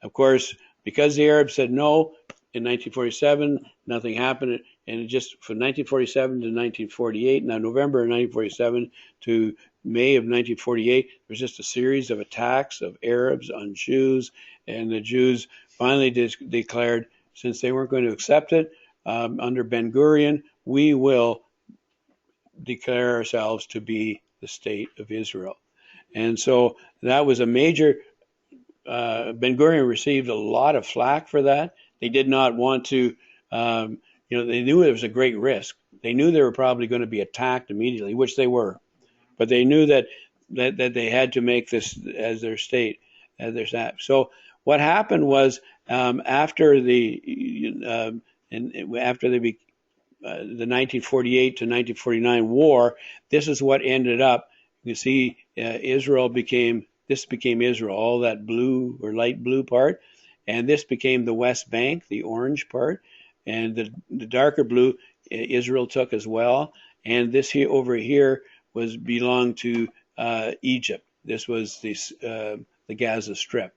Of course, because the Arabs said no in 1947, nothing happened, and it just from 1947 to 1948, now November of 1947 to May of 1948, there was just a series of attacks of Arabs on Jews, and the Jews finally declared, since they weren't going to accept it, under Ben Gurion, we will declare ourselves to be the state of Israel. And so that was a major, Ben Gurion received a lot of flack for that. They did not want to they knew it was a great risk. They knew they were probably going to be attacked immediately, which they were, but they knew that they had to make this as their state, as their staff. So what happened was after the 1948 to 1949 war, this is what ended up. You see, Israel became Israel, all that blue or light blue part, and this became the West Bank, the orange part, and the darker blue Israel took as well. And this here over here belonged to Egypt. This was the Gaza Strip.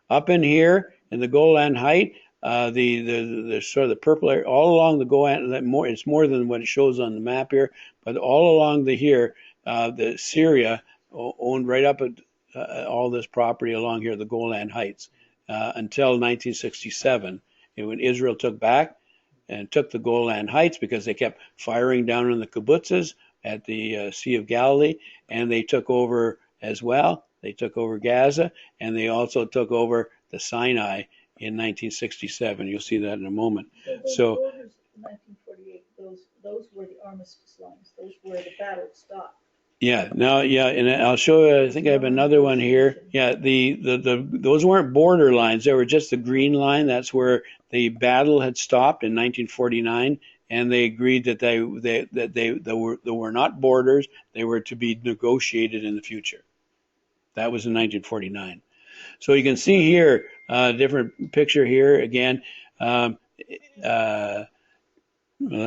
Up in here in the Golan Height, the sort of the purple area all along the Golan. It's more than what it shows on the map here, but all along the Syria owned right up at all this property along here, the Golan Heights, until 1967, and when Israel took back and took the Golan Heights because they kept firing down on the kibbutzes at the Sea of Galilee, and they took over as well. They took over Gaza, and they also took over the Sinai in 1967. You'll see that in a moment.
So those borders in 1948, those were the armistice lines. Those were the battle stopped.
Yeah. Now, yeah, and I'll show you. I think I have another one here. Yeah, those weren't border lines. They were just the green line. That's where the battle had stopped in 1949, and they agreed that they were not borders. They were to be negotiated in the future. That was in 1949. So you can see here a different picture here again. Let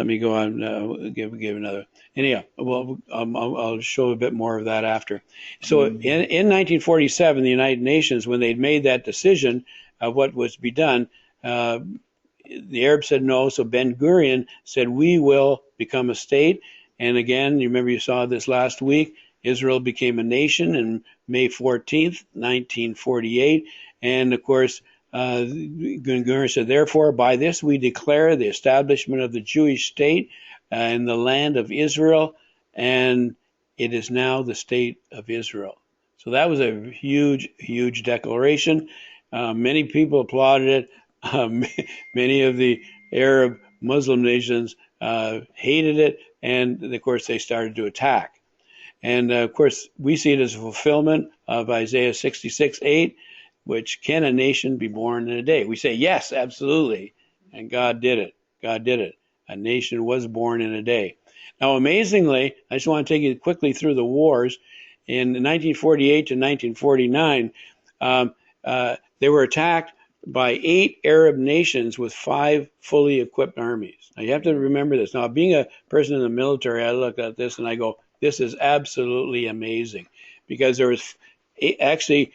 me go on. Give another. Anyhow, well, I'll show a bit more of that after. So in 1947, the United Nations, when they'd made that decision of what was to be done, the Arabs said no. So Ben Gurion said, we will become a state. And again, you remember you saw this last week. Israel became a nation on May 14th, 1948. And of course, Ben-Gurion said, therefore, by this we declare the establishment of the Jewish state in the land of Israel, and it is now the state of Israel. So that was a huge, huge declaration. Many people applauded it. Many of the Arab Muslim nations hated it, and of course they started to attack. And of course, we see it as a fulfillment of Isaiah 66:8, which can a nation be born in a day? We say, yes, absolutely. And God did it. God did it. A nation was born in a day. Now, amazingly, I just want to take you quickly through the wars. In 1948 to 1949, they were attacked by 8 Arab nations with 5 fully equipped armies. Now, you have to remember this. Now, being a person in the military, I look at this and I go, this is absolutely amazing. Because there was actually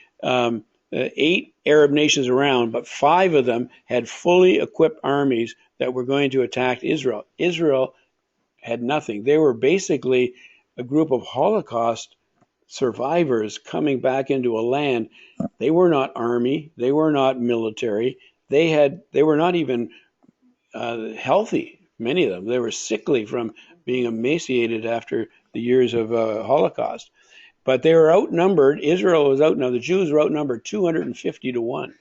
8 Arab nations around, but 5 of them had fully equipped armies that were going to attack Israel. Israel had nothing. They were basically a group of Holocaust survivors coming back into a land. They were not army. They were not military. They were not even healthy. Many of them. They were sickly from being emaciated after the years of Holocaust. But they were outnumbered. Israel was outnumbered. The Jews were outnumbered 250 to 1.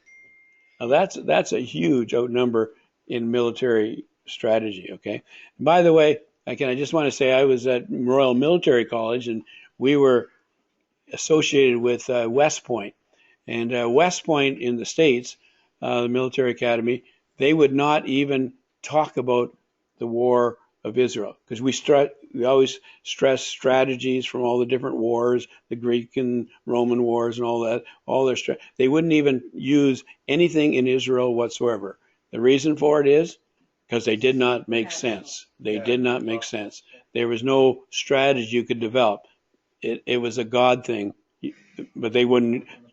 Now that's a huge outnumber in military strategy. Okay. And by the way, I just want to say I was at Royal Military College, and we were associated with West Point. And West Point in the States, the military academy, they would not even talk about the war of Israel, because we always stress strategies from all the different wars, the Greek and Roman wars and all that, all their they wouldn't even use anything in Israel whatsoever. The reason for it is because they did not make sense. They did not make sense. There was no strategy you could develop. It was a God thing, but they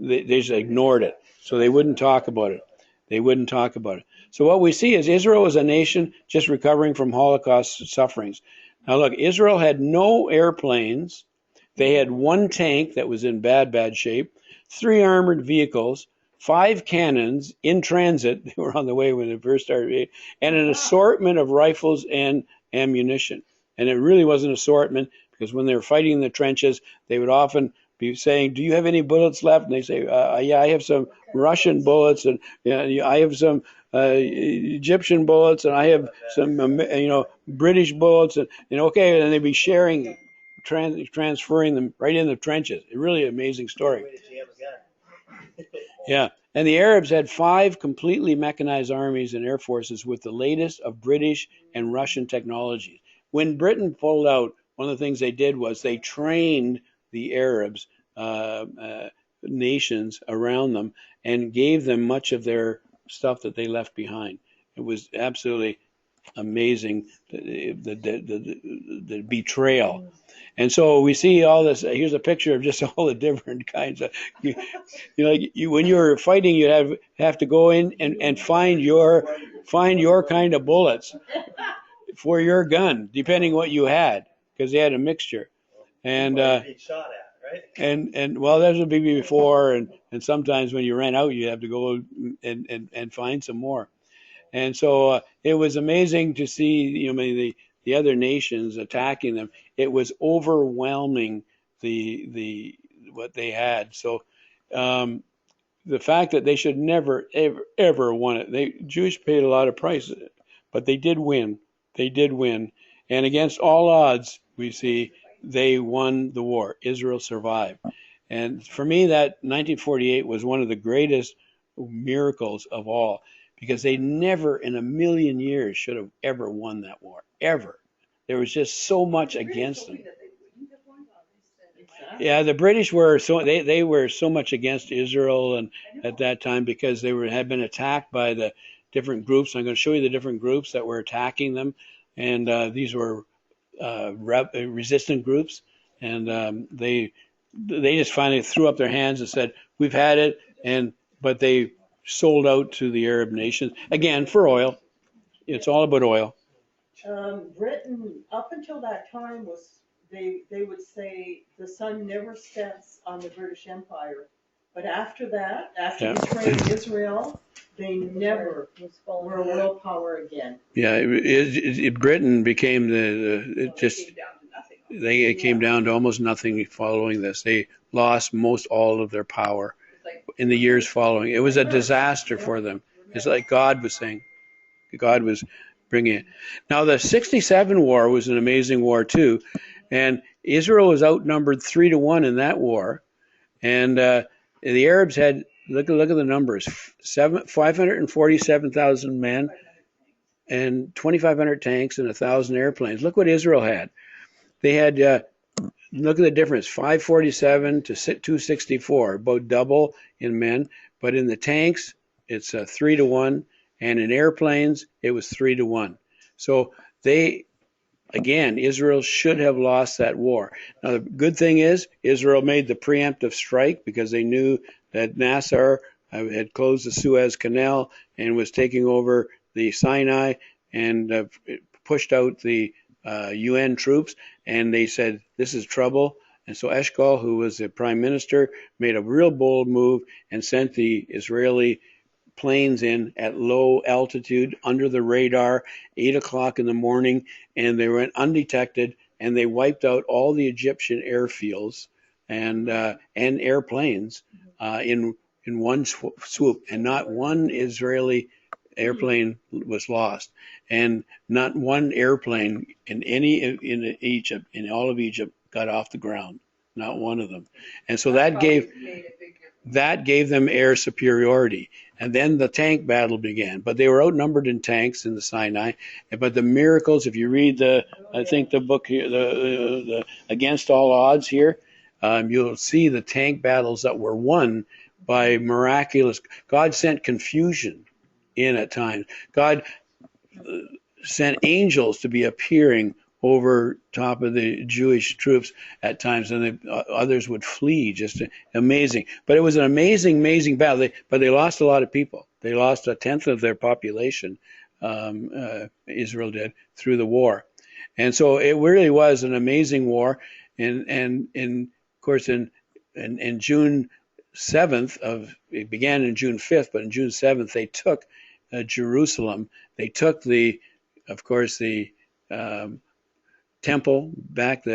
just ignored it. So they wouldn't talk about it. They wouldn't talk about it. So what we see is Israel is a nation just recovering from Holocaust sufferings. Now look, Israel had no airplanes. They had 1 tank that was in bad shape, 3 armored vehicles, 5 cannons in transit. They were on the way when it first started, and an assortment of rifles and ammunition. And it really was an assortment, because when they were fighting in the trenches, they would often be saying, do you have any bullets left? And they say, yeah, I have some Russian bullets, and I have some Egyptian bullets, and I have some, British bullets, and okay, and they'd be sharing, transferring them right in the trenches. A really amazing story. Yeah, and the Arabs had 5 completely mechanized armies and air forces with the latest of British and Russian technologies. When Britain pulled out, one of the things they did was they trained the Arabs, nations around them, and gave them much of their stuff that they left behind. It was absolutely amazing, the betrayal. And so we see all this. Here's a picture of just all the different kinds of, when you're fighting, you have to go in and find your kind of bullets for your gun, depending what you had, because they had a mixture. And and well, that would be before, and sometimes when you ran out, you have to go and find some more. And so it was amazing to see, the other nations attacking them. It was overwhelming what they had. So the fact that they should never ever won it. Jews paid a lot of price, but they did win. They did win, and against all odds, we see they won the war. Israel survived, and for me, that 1948 was one of the greatest miracles of all. Because they never in a million years should have ever won that war, ever. There was just so much against them. Yeah, the British were they were so much against Israel and at that time because they had been attacked by the different groups. I'm going to show you the different groups that were attacking them, and these were resistant groups, and they just finally threw up their hands and said, "We've had it," but they sold out to the Arab nations, again, for oil. It's all about oil.
Britain, up until that time, they would say the sun never sets on the British Empire. But after that, after betraying Israel, they never were a world power again.
Yeah, Britain became it came down to almost nothing following this. They lost all of their power in the years following. It was a disaster for them. It's like God was saying. God was bringing it. Now, the 67 war was an amazing war, too. And Israel was outnumbered 3-1 in that war. And the Arabs had, look at the numbers, 547,000 men and 2,500 tanks and 1,000 airplanes. Look what Israel had. They had, look at the difference, 547 to 264, about double in men. But in the tanks, it's 3-1. And in airplanes, it was 3-1. So Israel should have lost that war. Now, the good thing is Israel made the preemptive strike because they knew that Nasser had closed the Suez Canal and was taking over the Sinai and pushed out the UN troops. And they said, this is trouble. And so Eshkol, who was the prime minister, made a real bold move and sent the Israeli planes in at low altitude under the radar, 8 o'clock in the morning, and they went undetected, and they wiped out all the Egyptian airfields and airplanes in one swoop, and not one Israeli airplane was lost, and not one airplane in all of Egypt got off the ground, not one of them. And so that gave them air superiority. And then the tank battle began, but they were outnumbered in tanks in the Sinai. But the miracles, if you read the book here, the Against All Odds here, you'll see the tank battles that were won by miraculous. God sent confusion in at times. God sent angels to be appearing over top of the Jewish troops at times, and others would flee. Just amazing. But it was an amazing, amazing battle. But they lost a lot of people. They lost 1/10 of their population, Israel did, through the war. And so it really was an amazing war. And of course, in June 7th it began in June 5th, but in June 7th, they took Jerusalem. They took the temple back,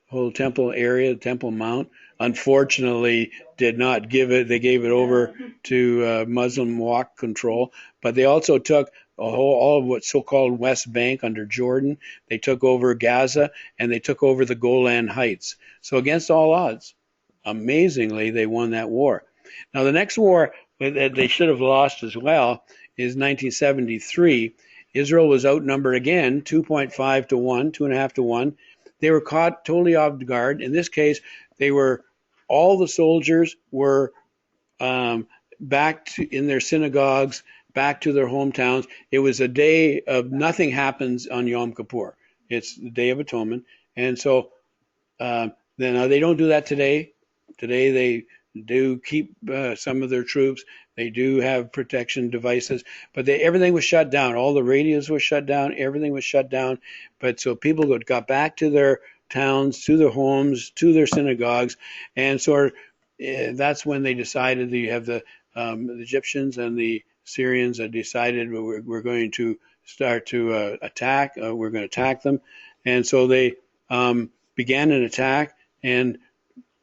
whole temple area, the Temple Mount. Unfortunately, did not give it. They gave it over to Muslim Waqf control, but they also took all of what's so-called West Bank under Jordan. They took over Gaza, and they took over the Golan Heights. So against all odds, amazingly, they won that war. Now, the next war that they should have lost as well is 1973. Israel was outnumbered again, 2.5 to 1, 2.5 to 1. They were caught totally off guard. In this case, all the soldiers were back in their synagogues, back to their hometowns. It was a day of nothing happens on Yom Kippur. It's the Day of Atonement. And so then they don't do that today. Today they do keep some of their troops. They do have protection devices, but everything was shut down. All the radios were shut down. Everything was shut down. But so people got back to their towns, to their homes, to their synagogues, and so that's when they decided. You have the Egyptians and the Syrians had decided we're going to start to attack. We're going to attack them, and so they began an attack and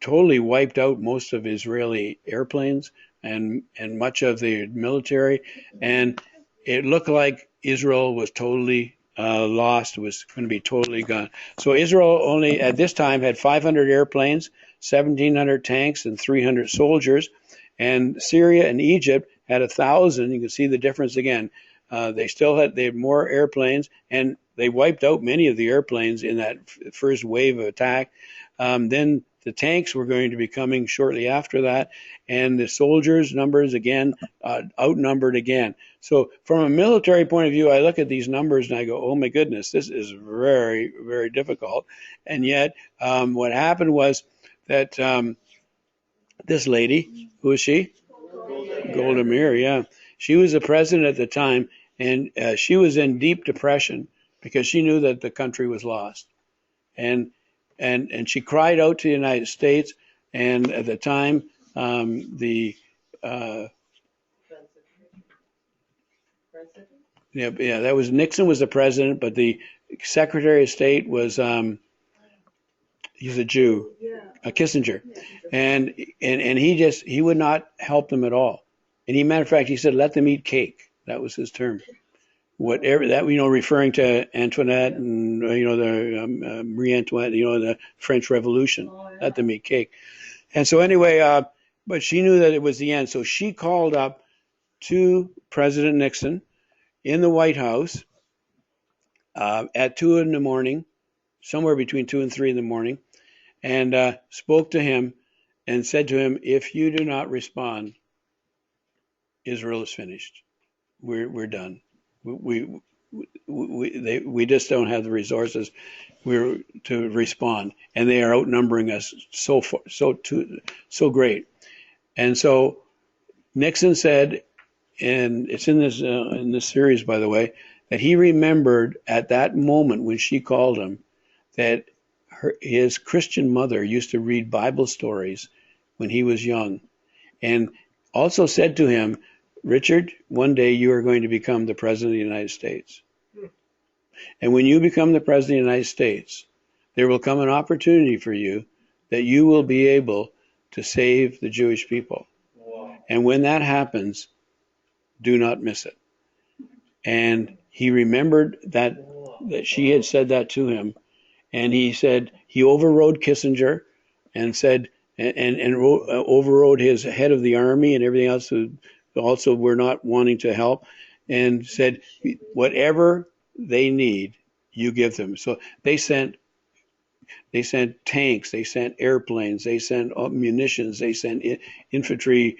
totally wiped out most of Israeli airplanes and much of the military, and it looked like Israel was totally lost, was going to be totally gone. So Israel only at this time had 500 airplanes, 1,700 tanks, and 300 soldiers, and Syria and Egypt had 1,000. You can see the difference again. They had more airplanes, and they wiped out many of the airplanes in that first wave of attack. Then the tanks were going to be coming shortly after that, and the soldiers' numbers again outnumbered again. So from a military point of view, I look at these numbers and I go, oh my goodness, this is very, very difficult. And yet what happened was that this lady, who is she? Golda Meir, yeah. She was the president at the time, and she was in deep depression because she knew that the country was lost. And she cried out to the United States, and at the time, that was Nixon was the president, but the Secretary of State was he's a Jew, Kissinger, and he would not help them at all. And matter of fact, he said, let them eat cake. That was his term. Whatever that, referring to Antoinette and, the Marie Antoinette, the French Revolution, let them eat cake. And so anyway, but she knew that it was the end. So she called up to President Nixon in the White House at 2 in the morning, somewhere between 2 and 3 in the morning, and spoke to him and said to him, if you do not respond, Israel is finished. We're done. We just don't have the resources to respond, and they are outnumbering us so great. And so Nixon said, and it's in this series, by the way, that he remembered at that moment when she called him that his Christian mother used to read Bible stories when he was young, and also said to him, Richard, one day you are going to become the President of the United States. And when you become the President of the United States, there will come an opportunity for you that you will be able to save the Jewish people. Wow. And when that happens, do not miss it. And he remembered that she had said that to him. And he said he overrode Kissinger and said, and overrode his head of the army and everything else who also were not wanting to help, and said, whatever they need, you give them. So they sent tanks, they sent airplanes, they sent munitions, they sent infantry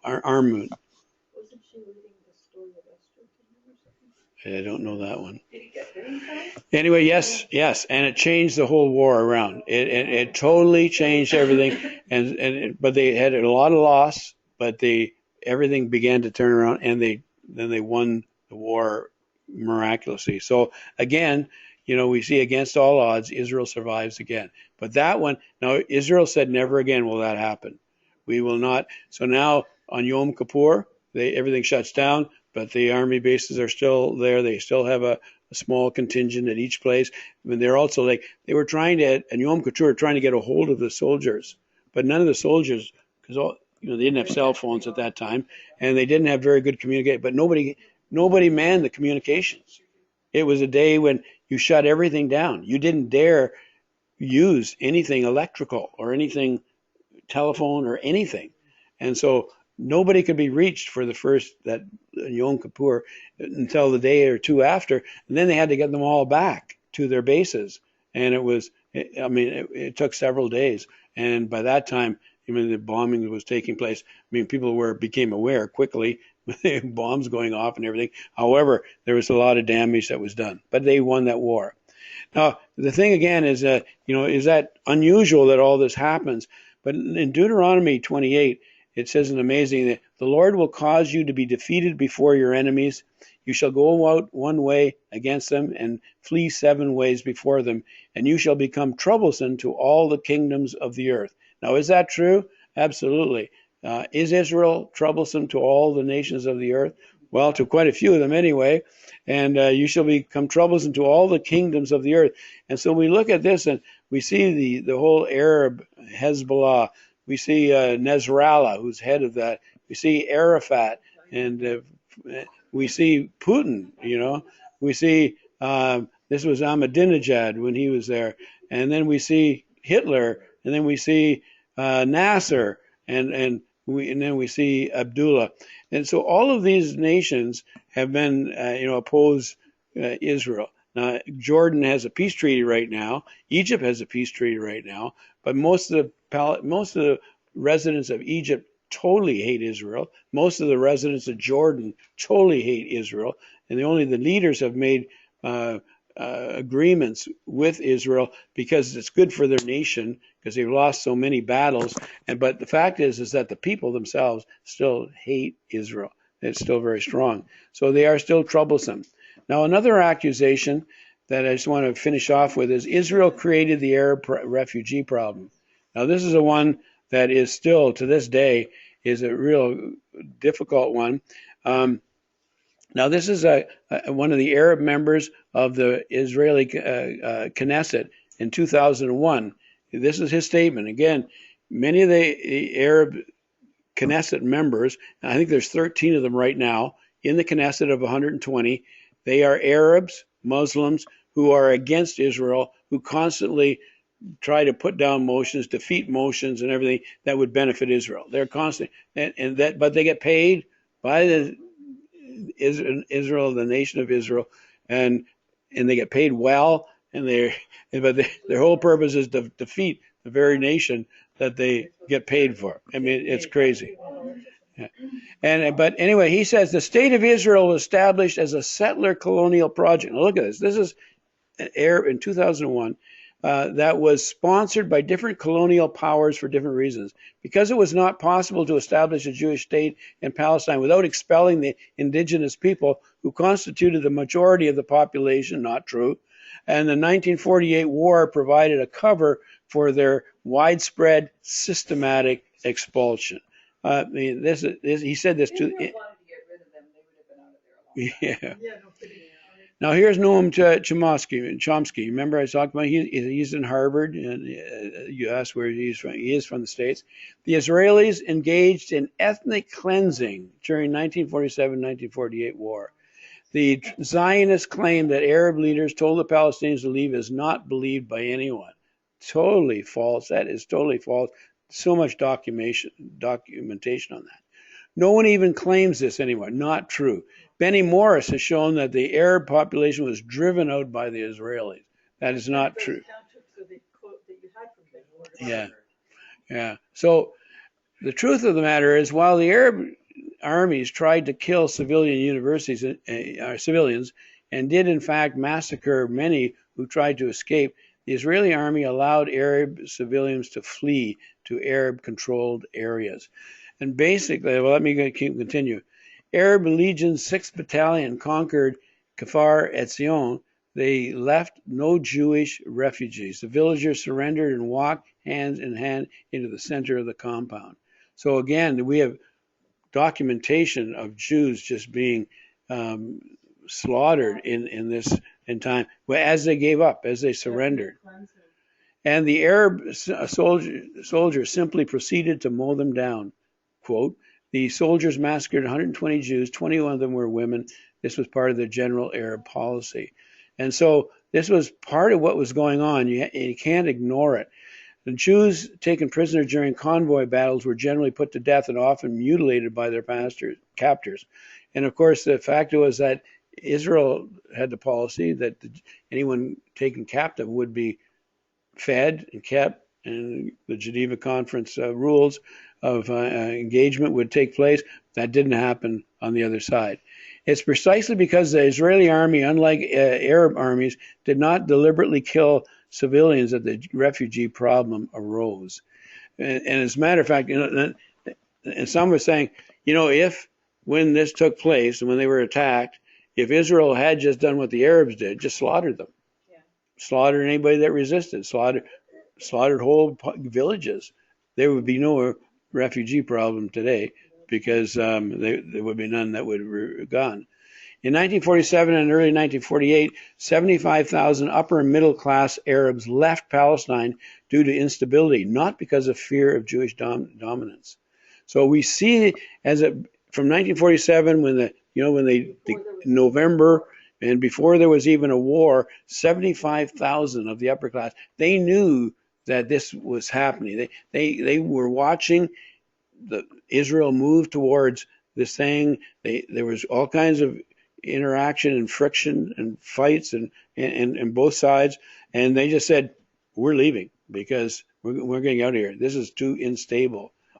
armament.
Wasn't she reading the story of Esther or something?
I don't know that one.
Did he get there in time?
Anyway, yes, and it changed the whole war around. It totally changed everything, but they had a lot of loss. But everything began to turn around, and then they won the war miraculously. So again, we see against all odds, Israel survives again. But that one, now Israel said never again will that happen. We will not. So now on Yom Kippur, everything shuts down, but the army bases are still there. They still have a small contingent at each place. I mean, they're also like, they were trying to, and Yom Kippur, trying to get a hold of the soldiers, but none of the soldiers, because they didn't have cell phones at that time, and they didn't have very good communication, but nobody manned the communications. It was a day when you shut everything down. You didn't dare use anything electrical or anything telephone or anything. And so nobody could be reached for the first, that Yom Kippur, until the day or two after. And then they had to get them all back to their bases. And it took several days. And by that time, the bombing was taking place. People became aware quickly with bombs going off and everything. However, there was a lot of damage that was done, but they won that war. Now, the thing again is that, is that unusual that all this happens? But in Deuteronomy 28, it says an amazing that the Lord will cause you to be defeated before your enemies. You shall go out one way against them and flee 7 ways before them, and you shall become troublesome to all the kingdoms of the earth. Now, is that true? Absolutely. Is Israel troublesome to all the nations of the earth? Well, to quite a few of them anyway. And you shall become troublesome to all the kingdoms of the earth. And so we look at this and we see the whole Arab Hezbollah. We see Nasrallah, who's head of that. We see Arafat, and we see Putin. We see this was Ahmadinejad when he was there, and then we see Hitler, and then we see Nasser, and then we see Abdullah. And so all of these nations have been, oppose Israel. Now, Jordan has a peace treaty right now. Egypt has a peace treaty right now. But most of the residents of Egypt totally hate Israel. Most of the residents of Jordan totally hate Israel. And only the leaders have made agreements with Israel because it's good for their nation, because they've lost so many battles. But the fact is that the people themselves still hate Israel. It's still very strong. So they are still troublesome. Now, another accusation that I just want to finish off with is Israel created the Arab refugee problem. Now, this is a one that is still, to this day, is a real difficult one. Now, this is one of the Arab members of the Israeli Knesset in 2001. This is his statement. Again, many of the Arab Knesset members, I think there's 13 of them right now, in the Knesset of 120, they are Arabs, Muslims, who are against Israel, who constantly try to put down motions, defeat motions, and everything that would benefit Israel. They're constant, but they get paid by Israel, the nation of Israel, and they get paid well, but their whole purpose is to defeat the very nation that they get paid for. It's crazy. Yeah. But anyway, he says the state of Israel was established as a settler colonial project. Now look at this. This is an Arab in 2001 that was sponsored by different colonial powers for different reasons. Because it was not possible to establish a Jewish state in Palestine without expelling the indigenous people who constituted the majority of the population, not true. And the 1948 war provided a cover for their widespread systematic expulsion. He said this to.
If Israel wanted to get rid of them, they would have been out of there a long time.
Yeah.
Yeah, no kidding.
Now here's Noam Chomsky. Remember I talked about he's in Harvard, and you asked where he's from. He is from the States. The Israelis engaged in ethnic cleansing during 1947-1948 war. The Zionist claim that Arab leaders told the Palestinians to leave is not believed by anyone. Totally false. That is totally false. So much documentation on that. No one even claims this anymore. Not true. Benny Morris has shown that the Arab population was driven out by the Israelis. That is not true. Yeah. So the truth of the matter is, while the Arab armies tried to kill civilians and did in fact massacre many who tried to escape, the Israeli army allowed Arab civilians to flee to Arab-controlled areas. And basically, well, let me continue. Arab Legion's 6th Battalion conquered Kfar Etzion. They left no Jewish refugees. The villagers surrendered and walked hand in hand into the center of the compound. So again, we have documentation of Jews just being slaughtered in time, as they gave up, as they surrendered. And the Arab soldiers simply proceeded to mow them down. Quote, the soldiers massacred 120 Jews, 21 of them were women. This was part of the general Arab policy. And so this was part of what was going on. You can't ignore it. The Jews taken prisoner during convoy battles were generally put to death and often mutilated by their captors. And of course, the fact was that Israel had the policy that anyone taken captive would be fed and kept, and the Geneva Conference rules of engagement would take place. That didn't happen on the other side. It's precisely because the Israeli army, unlike Arab armies, did not deliberately kill civilians that the refugee problem arose. And as a matter of fact, and some were saying, if when this took place and when they were attacked, if Israel had just done what the Arabs did, just slaughtered them, slaughtered anybody that resisted, slaughtered whole villages, there would be no refugee problem today, because there would be none that would have gone. In 1947 and early 1948, 75,000 upper and middle class Arabs left Palestine due to instability, not because of fear of Jewish dominance. So we see from 1947, when November, and before there was even a war, 75,000 of the upper class, they knew that this was happening. They were watching Israel move towards this thing. There was all kinds of interaction and friction and fights and both sides, and they just said, we're leaving because we're getting out of here. This is too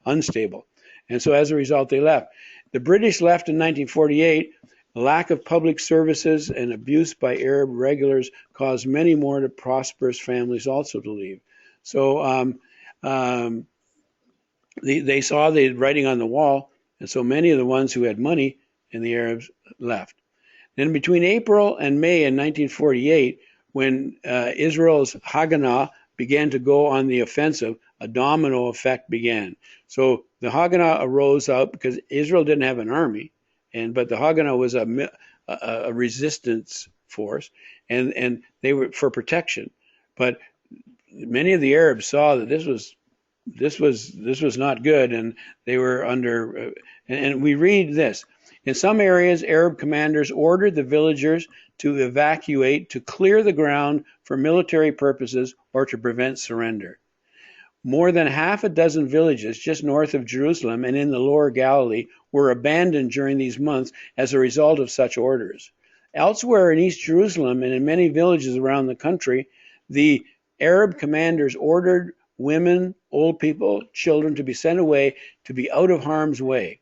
unstable. And so as a result, they left. The British left in 1948. Lack of public services and abuse by Arab regulars caused many more prosperous families also to leave. So they saw the writing on the wall, and so many of the ones who had money and the Arabs left. Then between April and May in 1948, when Israel's Haganah began to go on the offensive, a domino effect began. So the Haganah arose up because Israel didn't have an army, but the Haganah was a resistance force, and they were for protection. But many of the Arabs saw that this was not good, and they were under. And we read this. In some areas, Arab commanders ordered the villagers to evacuate, to clear the ground for military purposes or to prevent surrender. More than half a dozen villages just north of Jerusalem and in the lower Galilee were abandoned during these months as a result of such orders. Elsewhere in East Jerusalem and in many villages around the country, the Arab commanders ordered women, old people, children to be sent away to be out of harm's way.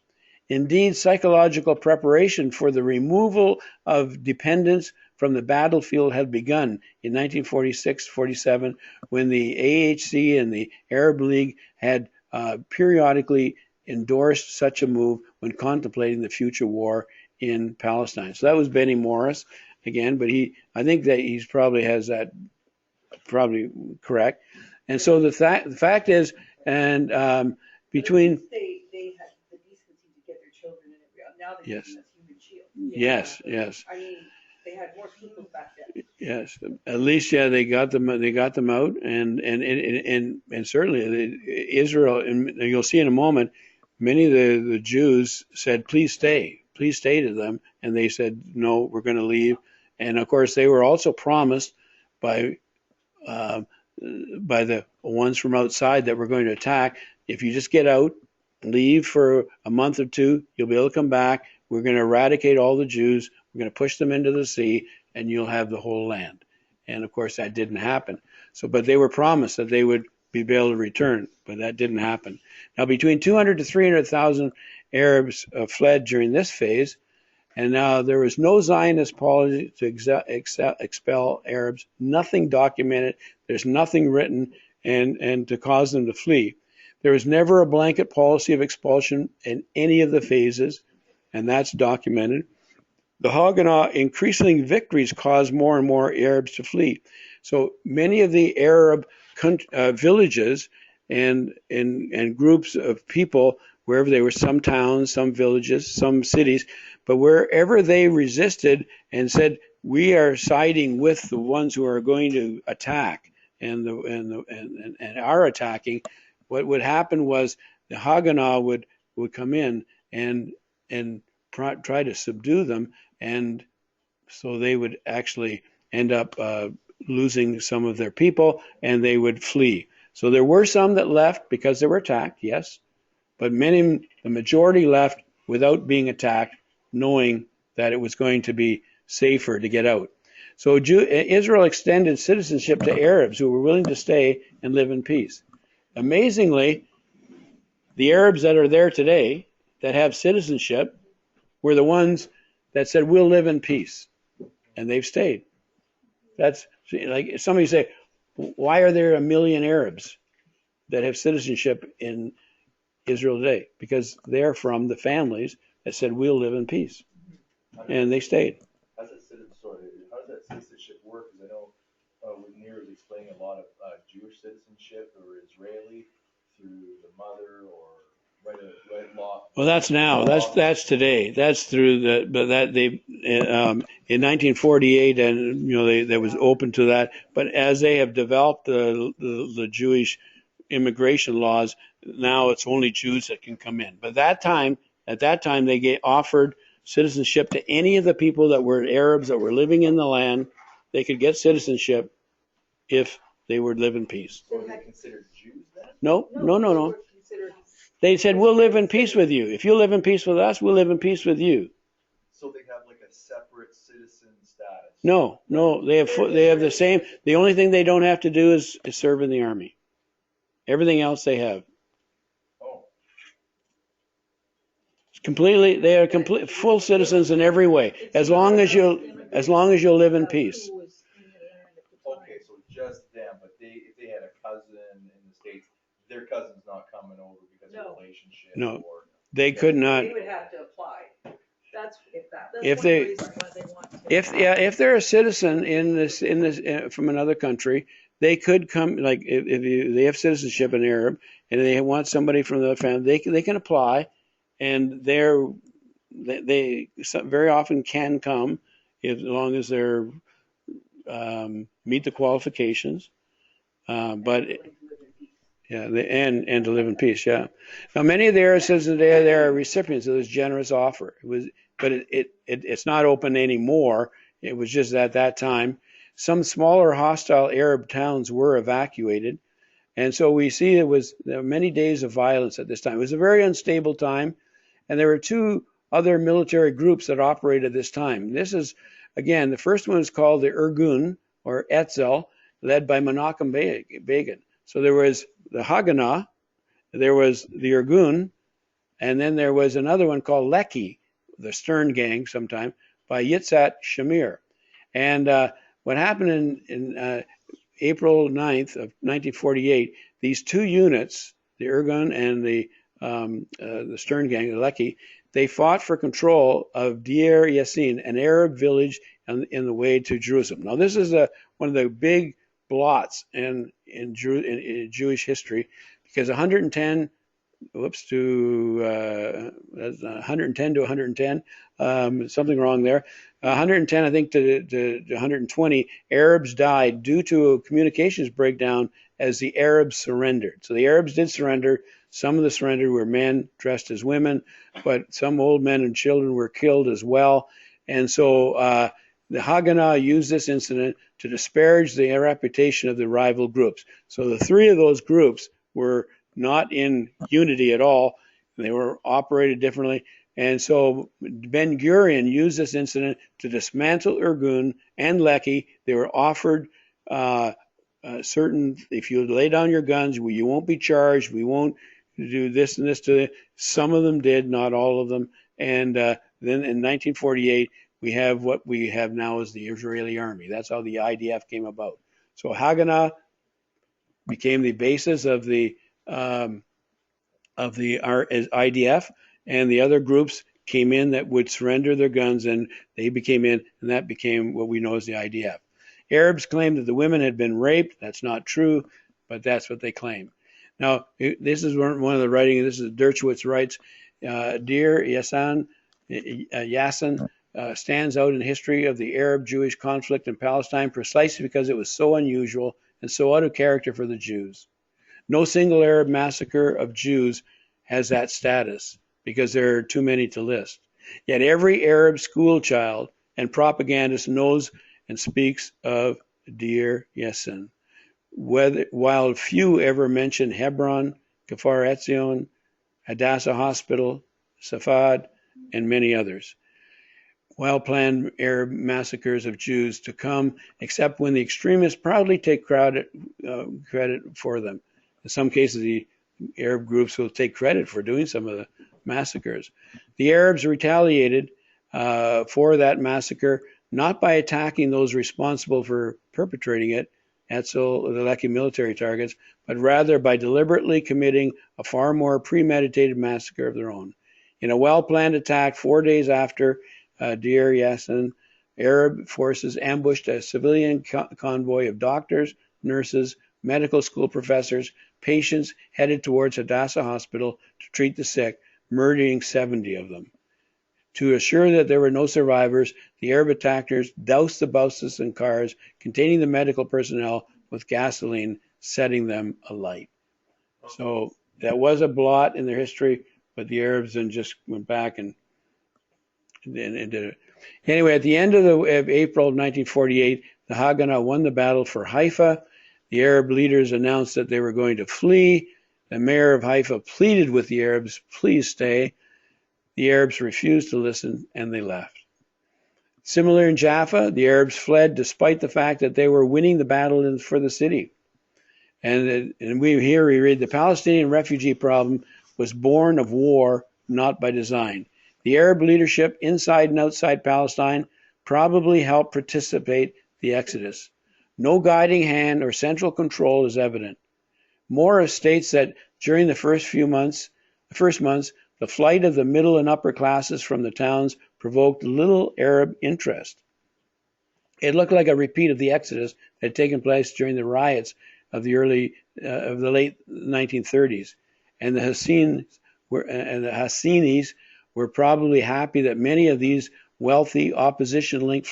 Indeed, psychological preparation for the removal of dependence from the battlefield had begun in 1946-47, when the AHC and the Arab League had periodically endorsed such a move when contemplating the future war in Palestine. So that was Benny Morris again, but I think that he's probably has that probably correct. And so the fact is, and between
they had the decency to get their children and everything. Now they
yes,
use them as human shields.
Yes.
I mean, they had more people back then.
Yes, at least they got them out, and certainly Israel, and you'll see in a moment, many of the Jews said, please stay to them, and they said, no, we're going to leave. And of course they were also promised by the ones from outside that we're going to attack, if you just get out, leave for a month or two, you'll be able to come back. We're going to eradicate all the Jews. We're going to push them into the sea, and you'll have the whole land. And of course, that didn't happen. But they were promised that they would be able to return, but that didn't happen. Now, between 200 to 300,000 Arabs fled during this phase, and now there was no Zionist policy to expel Arabs, nothing documented, there's nothing written, and to cause them to flee. There was never a blanket policy of expulsion in any of the phases, and that's documented. The Haganah increasing victories caused more and more Arabs to flee. So many of the Arab villages and groups of people wherever they were, some towns, some villages, some cities, but wherever they resisted and said, we are siding with the ones who are going to attack and are attacking, what would happen was the Haganah would come in and try to subdue them, and so they would actually end up losing some of their people, and they would flee. So there were some that left because they were attacked, yes, but the majority left without being attacked, knowing that it was going to be safer to get out. So Israel extended citizenship to Arabs who were willing to stay and live in peace. Amazingly, the Arabs that are there today that have citizenship were the ones that said, we'll live in peace. And they've stayed. That's like somebody say, why are there 1 million Arabs that have citizenship in Israel today? Because they're from the families that said, we'll live in peace. And they stayed.
How does that citizenship work? Because I know with Nir was explaining a lot of Jewish citizenship or Israeli through the mother or right law.
Well, that's now. That's today. That's through in 1948, and they was open to that. But as they have developed the Jewish immigration laws, now it's only Jews that can come in. But at that time, they offered citizenship to any of the people that were Arabs that were living in the land. They could get citizenship if they would live in peace.
So were they considered Jews then?
No. They said, we'll live in peace with you. If you live in peace with us, we'll live in peace with you.
So they have like a separate citizen status?
No, they have the same. The only thing they don't have to do is serve in the army. Everything else they have.
Oh.
They are full citizens in every way, as long as you'll live in peace.
Okay, so just them, but if they had a cousin in the States, their cousin's not coming over because of a relationship.
No, they could not.
They would have to apply. That's
If
one
they-
reason why they want to.
If they're a citizen in this from another country, they could come. Like if they have citizenship in Arab and they want somebody from the family, they can apply, and they very often can come as long as they're meet the qualifications. But yeah, and to live in peace. Yeah. Now many of the Arab citizens today, they are recipients of this generous offer. But it's not open anymore. It was just at that time. Some smaller hostile Arab towns were evacuated. And so we see there were many days of violence at this time. It was a very unstable time. And there were two other military groups that operated at this time. This is, again, the first one is called the Irgun, or Etzel, led by Menachem Begin. So there was the Haganah, there was the Irgun, and then there was another one called Leki, the Stern Gang sometime, by Yitzhak Shamir. And what happened in April 9th of 1948, these two units, the Irgun and the Stern Gang, the Leki, they fought for control of Deir Yassin, an Arab village in the way to Jerusalem. Now this is one of the big blots in Jewish history, because 110 to 110, something wrong there. 110, I think, to 120 Arabs died due to a communications breakdown as the Arabs surrendered. So the Arabs did surrender. Some of the surrendered were men dressed as women, but some old men and children were killed as well. And so the Haganah used this incident to disparage the reputation of the rival groups. So the three of those groups were not in unity at all. They were operated differently. And so Ben Gurion used this incident to dismantle Irgun and Leki. They were offered certain, if you lay down your guns, you won't be charged. We won't do this and this to them. Some of them did, not all of them. And then in 1948, we have what we have now as the Israeli army. That's how the IDF came about. So Haganah became the basis of the IDF, and the other groups came in that would surrender their guns, and they became in, and that became what we know as the IDF. Arabs claimed that the women had been raped. That's not true, but that's what they claim. Now, this is one of the writings. This is Dershowitz writes, Deir Yassin stands out in the history of the Arab-Jewish conflict in Palestine precisely because it was so unusual and so out of character for the Jews. No single Arab massacre of Jews has that status because there are too many to list. Yet every Arab school child and propagandist knows and speaks of Deir Yassin, while few ever mention Hebron, Kfar Etzion, Hadassah Hospital, Safad, and many others. Well-planned Arab massacres of Jews to come, except when the extremists proudly take credit for them. In some cases, the Arab groups will take credit for doing some of the massacres. The Arabs retaliated for that massacre not by attacking those responsible for perpetrating it, Etzel, the Leki military targets, but rather by deliberately committing a far more premeditated massacre of their own. In a well-planned attack 4 days after Deir Yassin, Arab forces ambushed a civilian convoy of doctors, nurses, medical school professors, patients headed towards Hadassah Hospital to treat the sick, murdering 70 of them. To assure that there were no survivors, the Arab attackers doused the buses and cars containing the medical personnel with gasoline, setting them alight. So that was a blot in their history, but the Arabs then just went back and did it. Anyway, at the end of April of 1948, the Haganah won the battle for Haifa. The Arab leaders announced that they were going to flee. The mayor of Haifa pleaded with the Arabs, please stay. The Arabs refused to listen, and they left. Similar in Jaffa, the Arabs fled despite the fact that they were winning the battle for the city. And we read, the Palestinian refugee problem was born of war, not by design. The Arab leadership inside and outside Palestine probably helped precipitate the exodus. No guiding hand or central control is evident. Morris states that during the first months, the flight of the middle and upper classes from the towns provoked little Arab interest. It looked like a repeat of the exodus that had taken place during the riots of the late 1930s, and the Hassinis were probably happy that many of these wealthy opposition-linked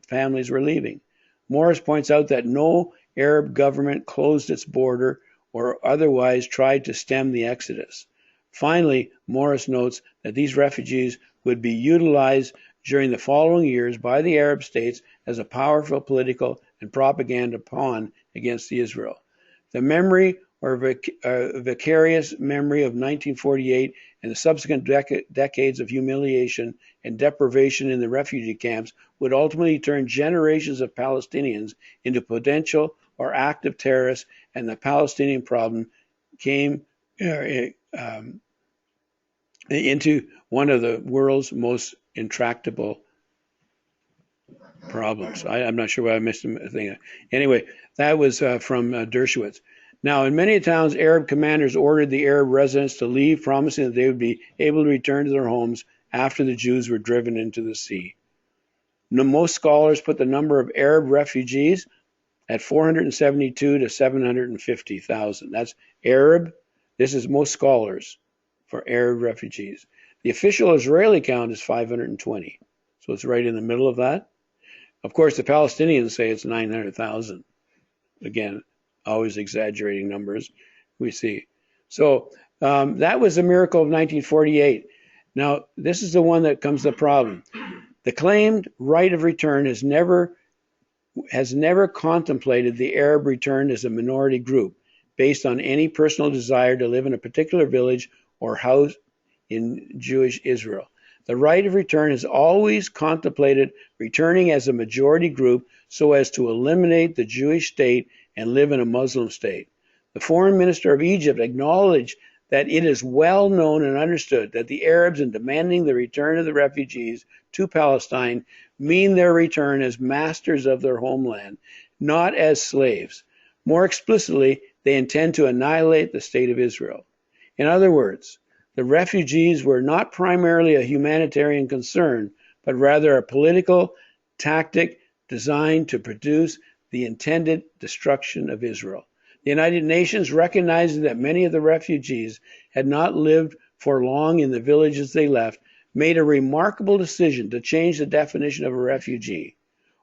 families were leaving. Morris points out that no Arab government closed its border or otherwise tried to stem the exodus. Finally, Morris notes that these refugees would be utilized during the following years by the Arab states as a powerful political and propaganda pawn against Israel. The memory or vicarious memory of 1948 and the subsequent decades of humiliation and deprivation in the refugee camps would ultimately turn generations of Palestinians into potential or active terrorists, and the Palestinian problem came into one of the world's most intractable problems. I'm not sure why I missed a thing. Anyway, that was from Dershowitz. Now, in many towns, Arab commanders ordered the Arab residents to leave, promising that they would be able to return to their homes after the Jews were driven into the sea. Most scholars put the number of Arab refugees at 472 to 750,000. That's Arab. This is most scholars for Arab refugees. The official Israeli count is 520. So it's right in the middle of that. Of course, the Palestinians say it's 900,000. Again, always exaggerating numbers we see. So that was the miracle of 1948. Now, this is the one that comes the problem. The claimed right of return has never contemplated the Arab return as a minority group based on any personal desire to live in a particular village or house in Jewish Israel. The right of return has always contemplated returning as a majority group so as to eliminate the Jewish state and live in a Muslim state. The foreign minister of Egypt acknowledged that it is well known and understood that the Arabs, in demanding the return of the refugees to Palestine, mean their return as masters of their homeland, not as slaves. More explicitly, they intend to annihilate the state of Israel. In other words, the refugees were not primarily a humanitarian concern, but rather a political tactic designed to produce the intended destruction of Israel. The United Nations, recognizing that many of the refugees had not lived for long in the villages they left, made a remarkable decision to change the definition of a refugee,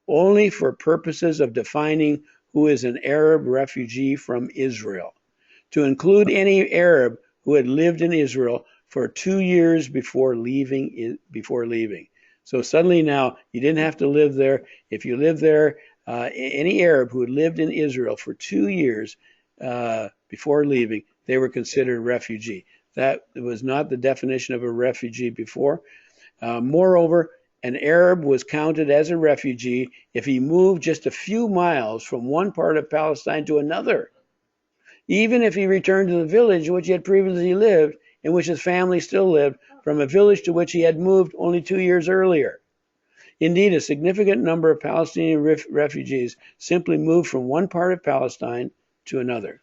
only for purposes of defining who is an Arab refugee from Israel, to include any Arab who had lived in Israel for 2 years before leaving. So suddenly now, you didn't have to live there. If you lived there, any Arab who had lived in Israel for 2 years before leaving, they were considered a refugee. That was not the definition of a refugee before. Moreover, an Arab was counted as a refugee if he moved just a few miles from one part of Palestine to another, even if he returned to the village in which he had previously lived, in which his family still lived, from a village to which he had moved only 2 years earlier. Indeed, a significant number of Palestinian refugees simply moved from one part of Palestine to another.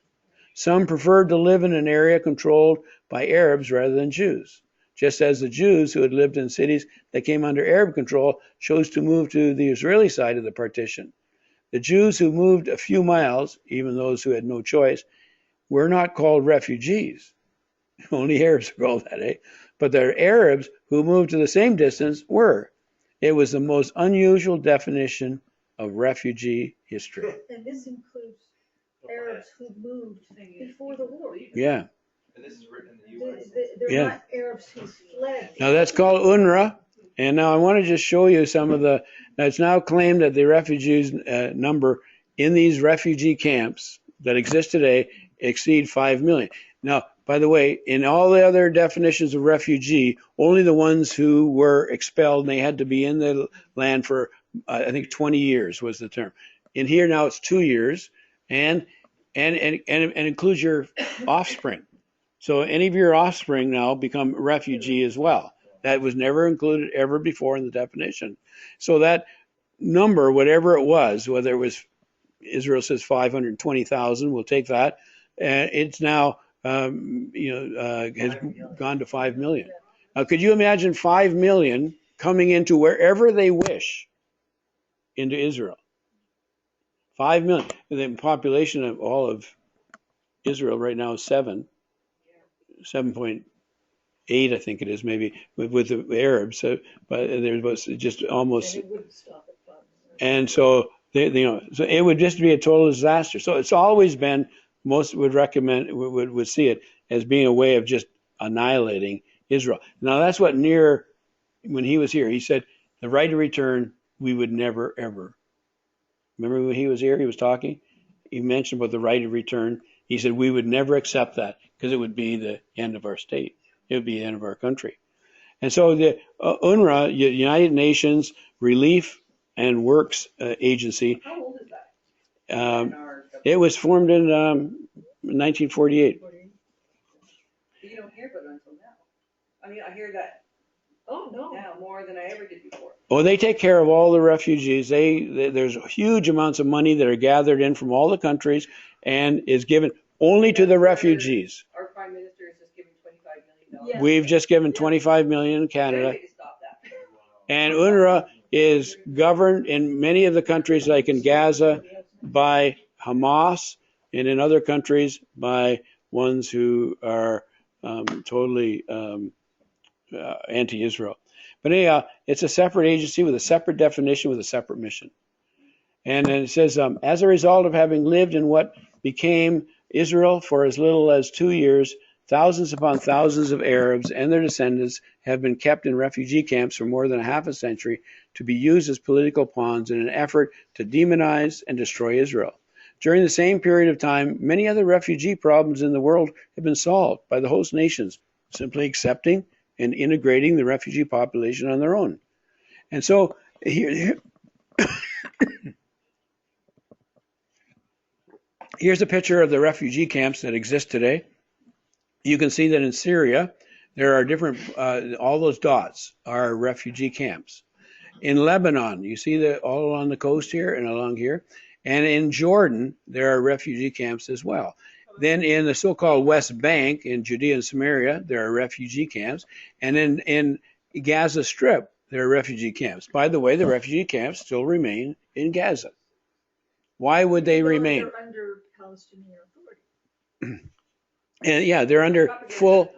Some preferred to live in an area controlled by Arabs rather than Jews, just as the Jews who had lived in cities that came under Arab control chose to move to the Israeli side of the partition. The Jews who moved a few miles, even those who had no choice, were not called refugees. Only Arabs are called that, eh? But the Arabs who moved to the same distance were. It was the most unusual definition of refugee history.
And this includes Arabs who moved before the war.
Yeah.
And this is written in the US.
They're not Arabs who fled.
Now that's called UNRWA. And now I want to just show you some of the, now it's now claimed that the refugees number in these refugee camps that exist today exceed 5 million. Now, by the way, in all the other definitions of refugee, only the ones who were expelled and they had to be in the land for, I think 20 years was the term. In here now it's 2 years and includes your offspring. So any of your offspring now become refugee as well. That was never included ever before in the definition. So that number, whatever it was, whether it was, Israel says 520,000, we'll take that. It's now, has gone to 5 million. Now, could you imagine 5 million coming into wherever they wish into Israel? 5 million. The population of all of Israel right now is 7.8, I think it is, maybe, with the Arabs. So, but there was just almost.
And it wouldn't stop at 5 million.
And so, so it would just be a total disaster. So it's always been, most would recommend, would see it as being a way of just annihilating Israel. Now that's what Near, when he was here, he said, the right to return, we would never, ever. Remember when he was here, he was talking? He mentioned about the right of return. He said, we would never accept that because it would be the end of our state. It would be the end of our country. And so the UNRWA, United Nations Relief and Works Agency.
How old is that?
It was formed in 1948.
You don't hear about it until now. I mean, I hear that
Oh, no.
now more than I ever did before.
Well, they take care of all the refugees. There's huge amounts of money that are gathered in from all the countries and is given only to the refugees.
Our Prime Minister is just giving $25 million.
Yeah.
We've just given 25 million in Canada.
They need to stop that.
And UNRWA is governed in many of the countries, like in Gaza, by Hamas, and in other countries by ones who are totally anti-Israel. But anyhow, it's a separate agency with a separate definition, with a separate mission. And then it says, as a result of having lived in what became Israel for as little as 2 years, thousands upon thousands of Arabs and their descendants have been kept in refugee camps for more than a half a century to be used as political pawns in an effort to demonize and destroy Israel. During the same period of time, many other refugee problems in the world have been solved by the host nations, simply accepting and integrating the refugee population on their own. And so here's a picture of the refugee camps that exist today. You can see that in Syria, there are different, all those dots are refugee camps. In Lebanon, you see that all along the coast here and along here. And in Jordan, there are refugee camps as well. Then in the so-called West Bank, in Judea and Samaria, there are refugee camps. And in Gaza Strip, there are refugee camps. By the way, the refugee camps still remain in Gaza. Why would they remain?
They're under Palestinian Authority.
And yeah, they're under full,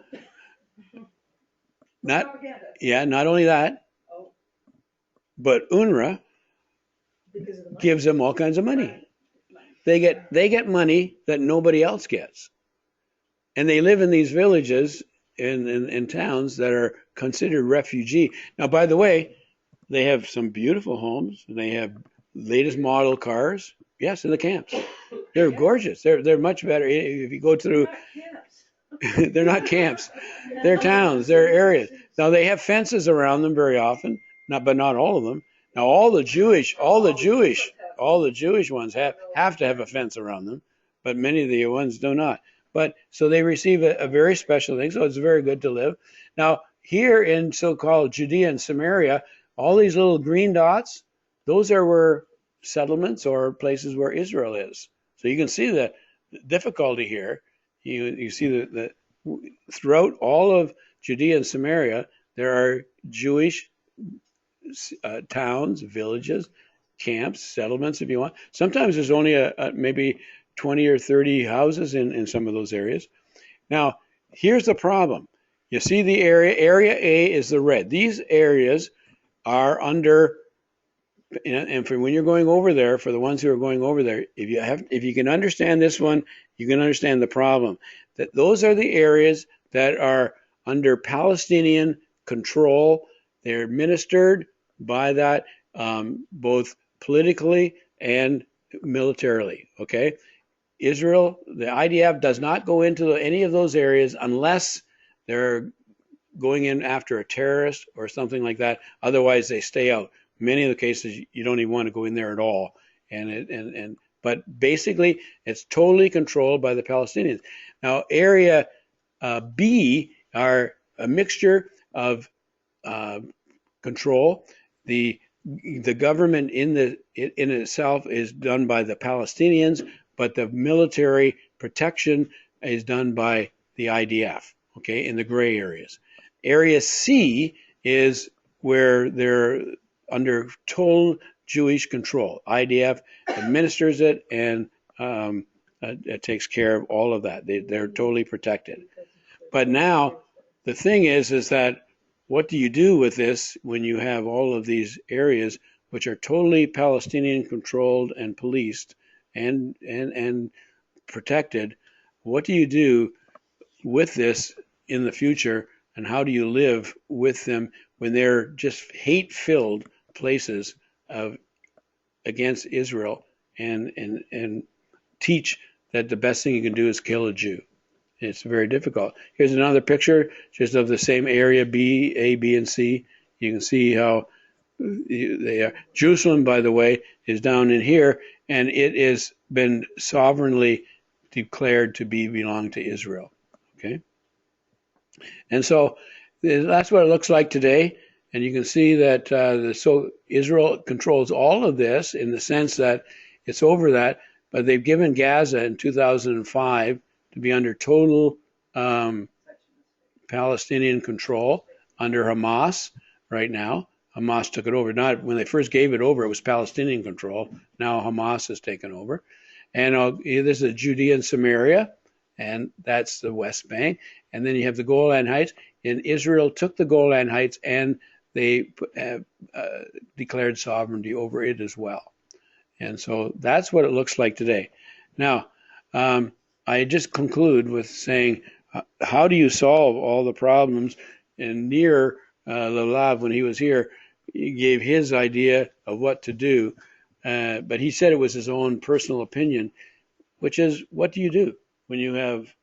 not,
Propaganda.
yeah, not only that,
Oh.
but UNRWA
Because of the money.
gives them all kinds of money. They get money that nobody else gets. And they live in these villages in towns that are considered refugee. Now, by the way, they have some beautiful homes and they have latest model cars. Yes, in the camps. They're gorgeous. They're much better. If you go through, they're not camps. They're towns. They're areas. Now they have fences around them very often, but not all of them. Now all the Jewish ones have to have a fence around them, but many of the ones do not. But so they receive a very special thing. So it's very good to live. Now here in so-called Judea and Samaria, all these little green dots, those are where settlements or places where Israel is. So you can see the difficulty here. You see that throughout all of Judea and Samaria, there are Jewish towns, villages, camps, settlements, if you want. Sometimes there's only maybe 20 or 30 houses in some of those areas. Now, here's the problem. You see the area. Area A is the red. These areas are under, and for when you're going over there, for the ones who are going over there, if you can understand this one, you can understand the problem. That those are the areas that are under Palestinian control. They're administered by that both politically and militarily. Okay, Israel, the IDF does not go into any of those areas unless they're going in after a terrorist or something like that. Otherwise, they stay out. Many of the cases, you don't even want to go in there at all. But basically, it's totally controlled by the Palestinians. Now, area B are a mixture of control. The government in itself is done by the Palestinians, but the military protection is done by the IDF. Okay, in the gray areas. Area C is where they're under total Jewish control. IDF administers it and it takes care of all of that. They're totally protected. But now the thing is that what do you do with this when you have all of these areas which are totally Palestinian controlled and policed and protected? What do you do with this in the future, and how do you live with them when they're just hate-filled places against Israel and teach that the best thing you can do is kill a Jew? It's very difficult. Here's another picture just of the same area, A, B, and C. You can see how they are. Jerusalem, by the way, is down in here, and it has been sovereignly declared to belong to Israel. Okay? And so that's what it looks like today. And you can see that Israel controls all of this in the sense that it's over that, but they've given Gaza in 2005 to be under total Palestinian control under Hamas right now. Hamas took it over. Not when they first gave it over, it was Palestinian control. Now Hamas has taken over. And this is Judea and Samaria, and that's the West Bank. And then you have the Golan Heights. And Israel took the Golan Heights and they declared sovereignty over it as well. And so that's what it looks like today. Now, I just conclude with saying, how do you solve all the problems? And Nir Lalav, when he was here, he gave his idea of what to do. But he said it was his own personal opinion, which is, what do you do when you have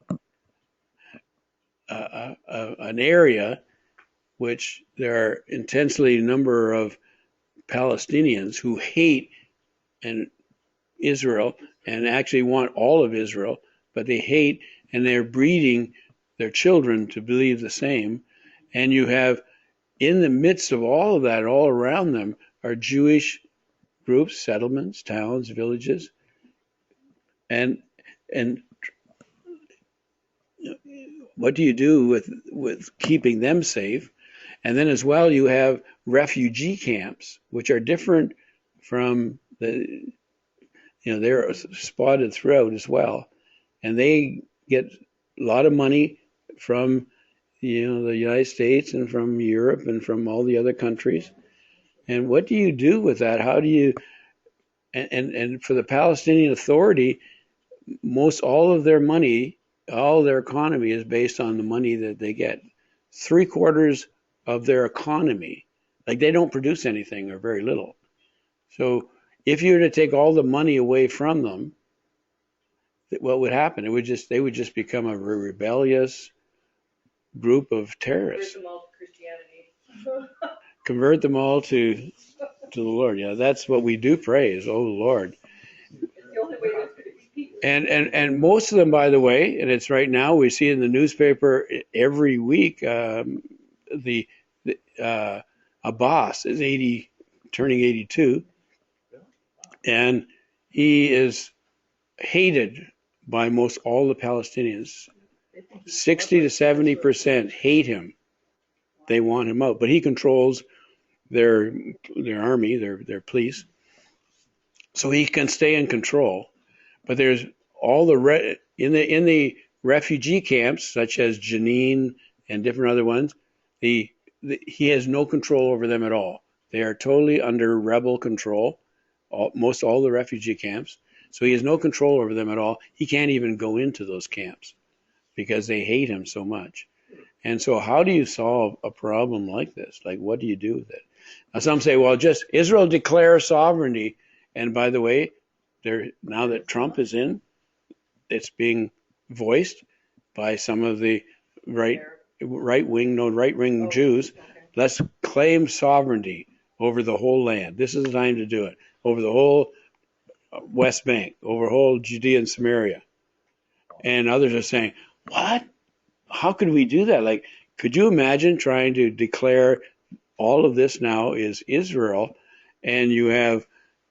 an area which there are intensely number of Palestinians who hate Israel and actually want all of Israel, but they hate and they're breeding their children to believe the same. And you have, in the midst of all of that, all around them are Jewish groups, settlements, towns, villages, and what do you do with keeping them safe? And then as well, you have refugee camps, which are different from they're spotted throughout as well. And they get a lot of money from, the United States and from Europe and from all the other countries. And what do you do with that? How do you, and for the Palestinian Authority, most all of their money, all their economy is based on the money that they get. 3/4 of their economy, like they don't produce anything or very little. So if you were to take all the money away from them, what would happen? They would just become a rebellious group of terrorists.
Convert them all to Christianity.
Convert them all to the Lord. Yeah, that's what we do pray is, oh Lord.
It's the only way that's going to be peace.
And most of them, by the way, and it's right now, we see in the newspaper every week, the Abbas is turning 82, and he is hated by most all the Palestinians. 60 to 70% hate him. They want him out, but he controls their army, their police, so he can stay in control. But there's all in the refugee camps, such as Jenin and different other ones. He has no control over them at all. They are totally under rebel control. Most all the refugee camps. So he has no control over them at all. He can't even go into those camps because they hate him so much. And so how do you solve a problem like this? Like, what do you do with it? Now, some say, well, just Israel declare sovereignty. And by the way, now that Trump is in, it's being voiced by some of the right-wing Jews. Let's claim sovereignty over the whole land. This is the time to do it. Over the whole West Bank, over whole Judea and Samaria. And others are saying, what? How could we do that? Like, could you imagine trying to declare all of this now is Israel, and you have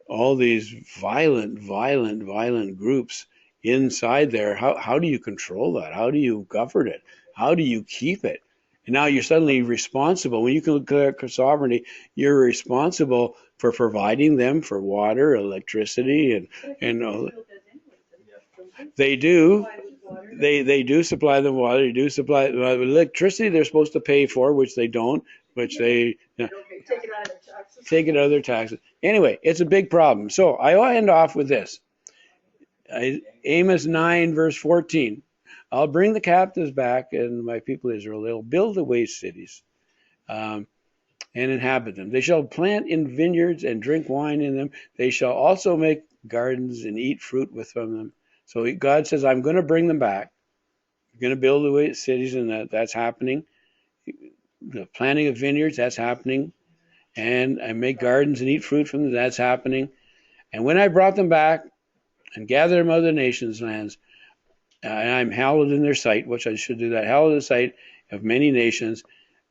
all these violent groups inside there? How do you control that? How do you govern it? How do you keep it? And now you're suddenly responsible. When you can declare sovereignty, you're responsible for providing them for water, electricity, and all. They do. They do supply them water. They do supply electricity. They're supposed to pay for, which they don't. Which they take it out of their taxes. Anyway, it's a big problem. So I end off with this. Amos 9 verse 14. I'll bring the captives back, and my people Israel. They'll build the waste cities, and inhabit them. They shall plant in vineyards and drink wine in them. They shall also make gardens and eat fruit from them. So God says, I'm going to bring them back. I'm going to build the waste cities, and that's happening. The planting of vineyards, that's happening. And I make gardens and eat fruit from them, that's happening. And when I brought them back and gathered them out of the nations' lands, and I'm hallowed in their sight, which I should do that, hallowed in the sight of many nations,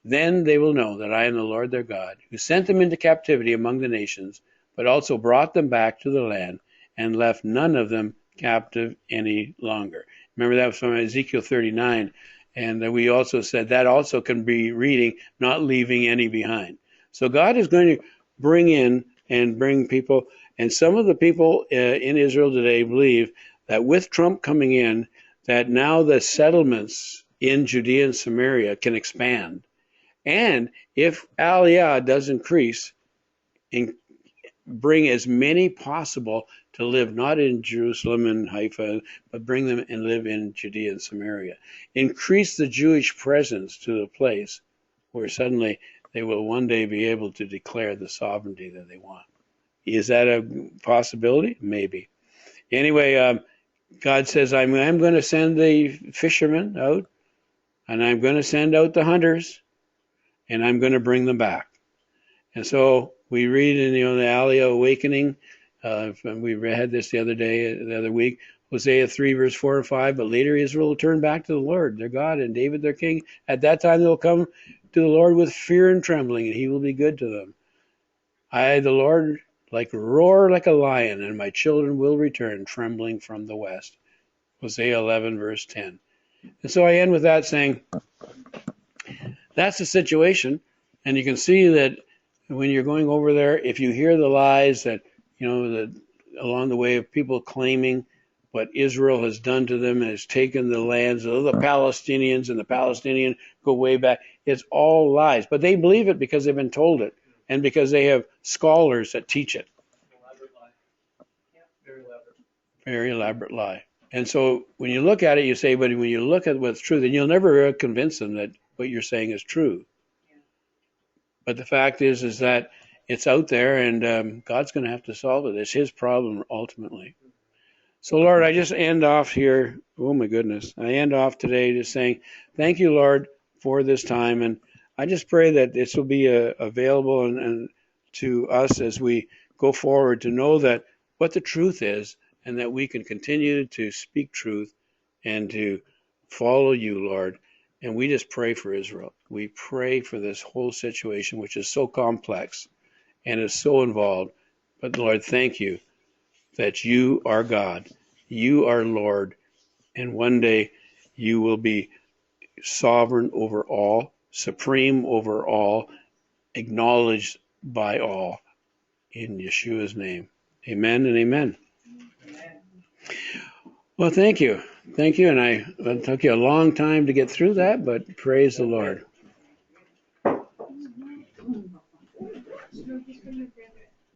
then they will know that I am the Lord their God, who sent them into captivity among the nations, but also brought them back to the land and left none of them captive any longer. Remember, that was from Ezekiel 39. And we also said that also can be reading, not leaving any behind. So God is going to bring in and bring people. And some of the people in Israel today believe that with Trump coming in, that now the settlements in Judea and Samaria can expand. And if Aliyah does increase, bring as many possible to live not in Jerusalem and Haifa, but bring them and live in Judea and Samaria. Increase the Jewish presence to the place where suddenly they will one day be able to declare the sovereignty that they want. Is that a possibility? Maybe. Anyway, God says, I'm going to send the fishermen out, and I'm going to send out the hunters, and I'm going to bring them back. And so we read in the Aliyah awakening, we had this the other week, Hosea 3 verse 4 and 5, but later Israel will turn back to the Lord, their God, and David their king. At that time they'll come to the Lord with fear and trembling, and he will be good to them. I, the Lord, roar like a lion, and my children will return trembling from the west. Hosea 11 verse 10. And so I end with that saying, that's the situation, and you can see that when you're going over there, if you hear the lies that, that along the way of people claiming what Israel has done to them, has taken the lands of the Palestinians, and the Palestinians go way back. It's all lies. But they believe it because they've been told it and because they have scholars that teach it.
Elaborate lie. Yeah, very elaborate.
Very elaborate lie. And so when you look at it, you say, but when you look at what's true, then you'll never convince them that what you're saying is true. But the fact is that it's out there, and God's going to have to solve it. It's his problem ultimately. So, Lord, I just end off here. Oh, my goodness. I end off today just saying, thank you, Lord, for this time. And I just pray that this will be available and to us as we go forward to know that what the truth is, and that we can continue to speak truth and to follow you, Lord. And we just pray for Israel. We pray for this whole situation, which is so complex and is so involved. But, Lord, thank you that you are God, you are Lord, and one day you will be sovereign over all, supreme over all, acknowledged by all. In Yeshua's name, amen and amen. Well, thank you. Thank you. And it took you a long time to get through that, but praise the Lord.